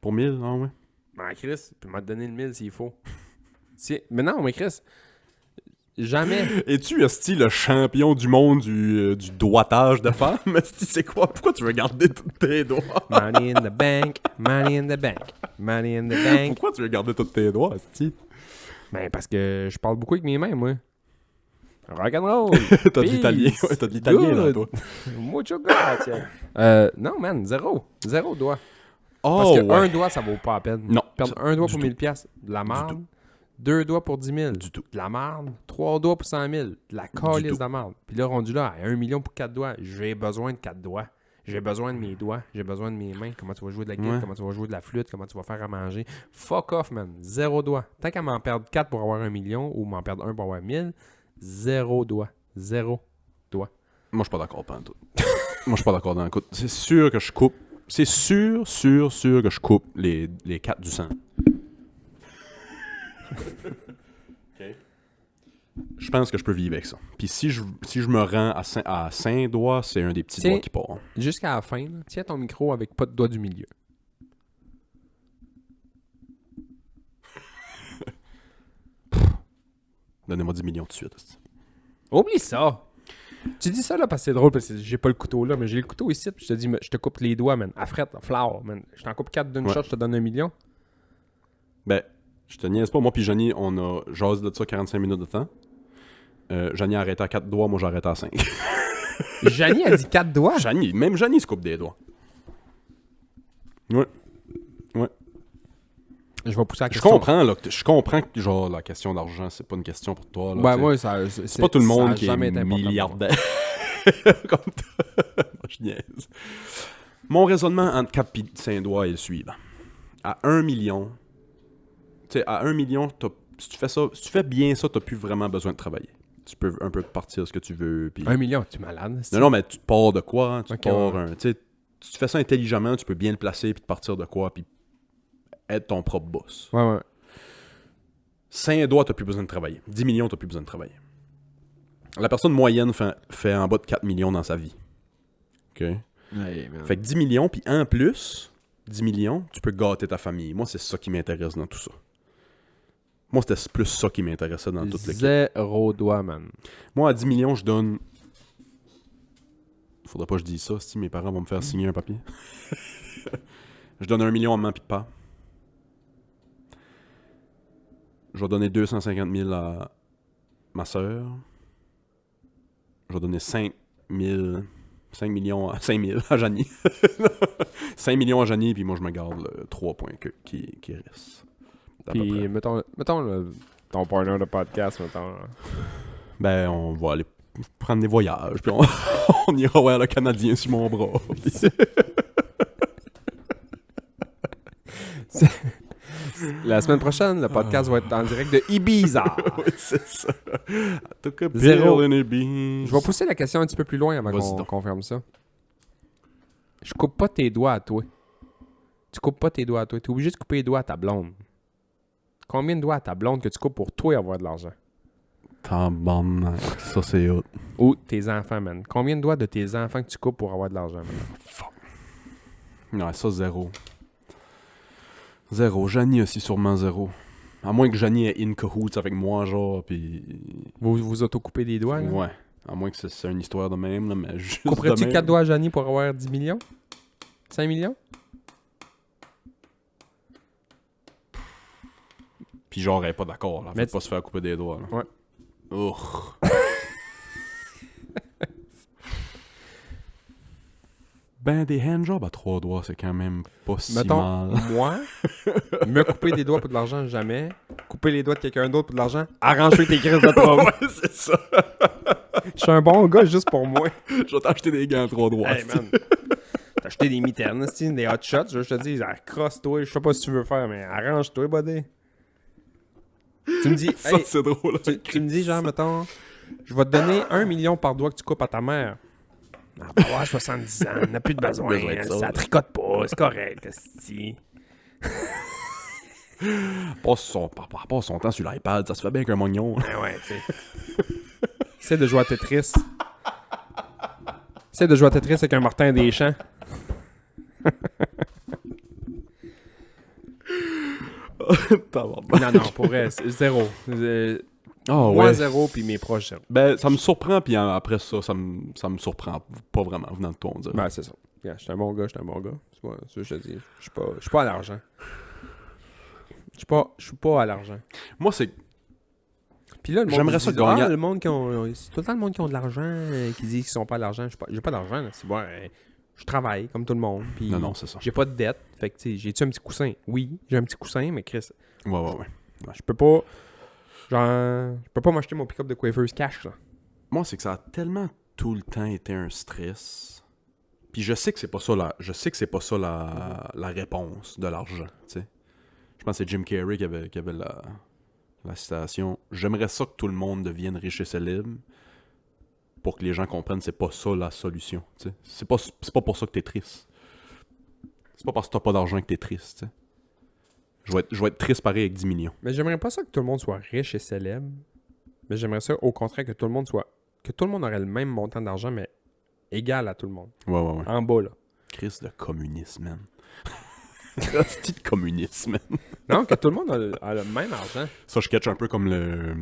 Pour 1000, non, ouais. Ben, Chris, tu peux me donner le 1000 s'il faut. Mais non, mais Chris, jamais. Es-tu, esti, le champion du monde du doigtage de femmes? Esti, c'est quoi? Pourquoi tu veux garder tous tes doigts? Money in the bank, money in the bank, money in the bank. Pourquoi tu veux garder tous tes doigts, esti? Ben, parce que je parle beaucoup avec mes mains, moi. Rock'n'roll. T'as de l'italien, ouais, t'as de l'italien dans toi. Mucho grazie. Non, man, zéro. Zéro doigt. Parce Oh, que ouais. un doigt, ça vaut pas la peine. Non. Perdre ça- un doigt du pour tout. 1000 piastres, de la marde. tout. 2 doigts pour 10 000, Du tout. de la marde. 3 doigts pour 100 000, de la calice tout. de la marde. Puis là, rendu là, à 1 million pour 4 doigts, j'ai besoin de 4 doigts. J'ai besoin de mes doigts, j'ai besoin de mes mains. Comment tu vas jouer de la guitare, Ouais. comment tu vas jouer de la flûte, comment tu vas faire à manger. Fuck off, man. Zéro doigt. Tant qu'à m'en perdre 4 pour avoir 1 million ou m'en perdre 1 pour avoir 1000, zéro doigt. Zéro doigt. Moi, je suis pas d'accord, pas en tout. Moi, je suis pas d'accord dans le coup. C'est sûr que je coupe. C'est sûr que je coupe les 4 du sang. OK. Je pense que je peux vivre avec ça. Puis si je me rends à 5 doigts, c'est un des petits Tiens. doigts qui part. Jusqu'à la fin, là, tiens ton micro avec pas de doigt du milieu. Donnez-moi 10 millions tout de suite. esti. Oublie ça! Tu dis ça là parce que c'est drôle, parce que j'ai pas le couteau là, mais j'ai le couteau ici, puis je te dis, je te coupe les doigts, man. À frette, flour, man. Je t'en coupe 4 d'une Ouais. shot, je te donne 1 million. Ben, je te niaise pas. Moi puis Johnny, on a jasé de ça 45 minutes de temps. Johnny a arrêté à 4 doigts, moi j'ai arrêté à 5. Janie a dit 4 doigts. Même Johnny se coupe des doigts. Ouais. Je vais pousser la Je question. comprends, là, je comprends que genre, la question d'argent, c'est pas une question pour toi. Là, Ben, t'sais. moi, ça. C'est pas tout le ça a monde qui est jamais été important pour moi. milliardaire. Comme toi. Moi, je niaise. Mon raisonnement entre 4 et 5 doigts est le suivant. À 1 million, tu sais, à 1 million, si tu fais bien ça, t'as plus vraiment besoin de travailler. Tu peux un peu partir ce que tu veux. Puis... 1 million, tu es malade. Non, mais tu te pars de quoi? Tu Ok, te pars ouais. tu sais, si tu fais ça intelligemment, tu peux bien le placer puis te partir de quoi, puis être ton propre boss. Ouais. 5 doigts, t'as plus besoin de travailler. 10 millions, t'as plus besoin de travailler. La personne moyenne fait en bas de 4 millions dans sa vie. OK? Fait que 10 millions, puis en plus, 10 millions, tu peux gâter ta famille. Moi, c'est ça qui m'intéresse dans tout ça. Moi, c'était plus ça qui m'intéressait dans tout le kit. Zéro doigt, man. Moi, à 10 millions, je donne... Faudrait pas que je dise ça, si mes parents vont me faire signer un papier. Je donne 1 million à maman pis papa. Je vais donner 250 000 à ma soeur. Je vais donner 5 millions à 5 000 à Janie. 5 millions à Janie, puis moi, je me garde le 3 points qui reste. À peu Puis, près. mettons ton partner de podcast, mettons. là. Ben, on va aller prendre des voyages, puis on ira voir le Canadien sur mon bras. La semaine prochaine, le podcast va être en direct de Ibiza. Oui, c'est ça. Took a Zéro. pill in Ibiza. Je vais pousser la question un petit peu plus loin avant Vas-y qu'on donc. confirme ça. Je coupe pas tes doigts à toi. Tu coupes pas tes doigts à toi. Tu es obligé de couper les doigts à ta blonde. Combien de doigts à ta blonde que tu coupes pour toi avoir de l'argent? Tabarnak, ça c'est hot. Ou tes enfants, man. Combien de doigts de tes enfants que tu coupes pour avoir de l'argent, man? Ouais, ça, zéro. Zéro. Janie aussi, sûrement zéro. À moins que Johnny ait in cahoots avec moi, genre, puis... Vous vous autocoupez des doigts, là? Ouais. À moins que c'est une histoire de même, là, mais juste Couperais-tu de 4 même. doigts à Johnny pour avoir 10 millions? 5 millions? Puis genre, elle est pas d'accord, là. Mais Faut pas se faire couper des doigts, là. Ouais. Ouf. Ben, des handjobs à 3 doigts, c'est quand même pas si Mettons, mal. moi, me couper des doigts pour de l'argent, jamais. Couper les doigts de quelqu'un d'autre pour de l'argent, arrange-toi tes crises de trouble. Ouais, c'est ça. Je suis un bon gars juste pour moi. Je vais t'acheter des gants à 3 doigts. Hey man, t'as acheté des mitaines, des hot shots, je te dis, crosse-toi, je sais pas ce que tu veux faire, mais arrange-toi, buddy. Tu me dis, Ça, hey, c'est drôle. tu me dis, genre, mettons, je vais te donner 1 million par doigt que tu coupes à ta mère. Ah, bah ouais, 70 ans, on n'a plus de besoin, Besoin de ça. ça tricote pas, c'est correct, esti. Passe son temps sur l'iPad, ça se fait bien qu'un mognon. Ben ouais, tu sais. Essaie de jouer à Tetris. Essaie de jouer à Tetris avec un Martin Deschamps. Non, pour vrai, c'est zéro. Moi, ouais. zéro, puis mes proches, zéro. Ben, ça me surprend, puis après ça, ça me surprend pas vraiment, venant de toi, on dirait. Ben, c'est ça. Yeah, je suis un bon gars. C'est pas ça que je te dis. Je suis pas à l'argent. Je suis pas à l'argent. Moi, c'est... Puis là, le monde J'aimerais se ça dit, gagner. le monde qui ont... C'est tout le temps le monde qui ont de l'argent qui dit qu'ils sont pas à l'argent. J'ai pas d'argent. Là. C'est bon, je travaille comme tout le monde. Puis Non, c'est ça. j'ai pas de dette. Fait que, tu sais, j'ai-tu un petit coussin? Oui, j'ai un petit coussin, mais Chris, Ouais. je peux pas... Genre, je peux pas m'acheter mon pick-up de coiffeuse cash, là. Moi, c'est que ça a tellement tout le temps été un stress. Puis je sais que c'est pas ça la réponse de l'argent, tu sais. Je pense que c'est Jim Carrey qui avait la citation. J'aimerais ça que tout le monde devienne riche et célèbre pour que les gens comprennent que c'est pas ça la solution, tu sais. C'est pas pour ça que t'es triste. C'est pas parce que t'as pas d'argent que t'es triste, tu sais. Je vais être triste pareil avec 10 millions. Mais j'aimerais pas ça que tout le monde soit riche et célèbre. Mais j'aimerais ça, au contraire, que tout le monde aurait le même montant d'argent, mais égal à tout le monde. Ouais. En bas, là. Crise de communisme, man. Hostie de communisme, man. Non, que tout le monde a le même argent. Ça, je catch un peu comme le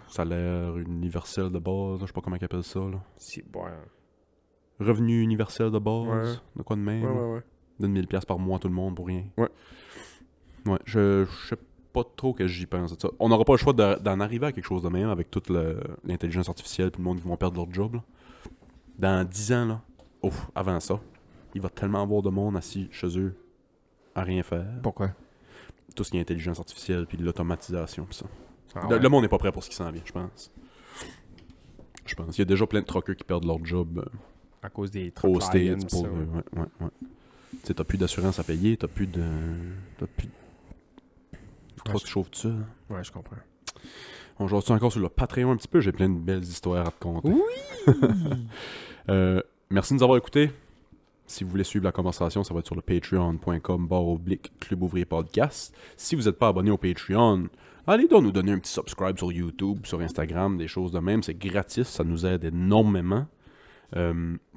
salaire universel de base. Je sais pas comment ils appellent ça, là. C'est bon. Revenu universel de base. Ouais. De quoi de même. Ouais. Donne 1000$ par mois à tout le monde pour rien. Ouais. Ouais, je sais pas trop que j'y pense de ça. On n'aura pas le choix d'en arriver à quelque chose de même avec toute l'intelligence artificielle et tout le monde qui vont perdre leur job, là. Dans 10 ans, là. Ouf, avant ça, il va tellement avoir de monde assis chez eux à rien faire. Pourquoi? Tout ce qui est intelligence artificielle puis l'automatisation pis ça. Ah Le monde n'est pas prêt pour ce qui s'en vient, je pense. Il y a déjà plein de truckers qui perdent leur job À cause des au truck lions, States. ça, ouais. Ouais. Tu sais, t'as plus d'assurance à payer, t'as plus de... Trop de chauffe tout ça. Hein. Ouais, je comprends. On joue encore sur le Patreon un petit peu, j'ai plein de belles histoires à te conter. Oui! Merci de nous avoir écoutés. Si vous voulez suivre la conversation, ça va être sur le patreon.com/Club Ouvrier Podcast. Si vous n'êtes pas abonné au Patreon, allez donc nous donner un petit subscribe sur YouTube, sur Instagram, des choses de même. C'est gratis, ça nous aide énormément.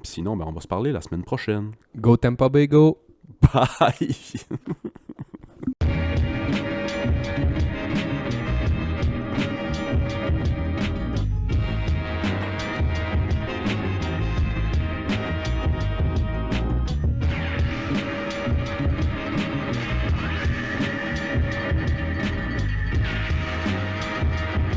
Sinon, on va se parler la semaine prochaine. Go Tampa Bay, go! Bye!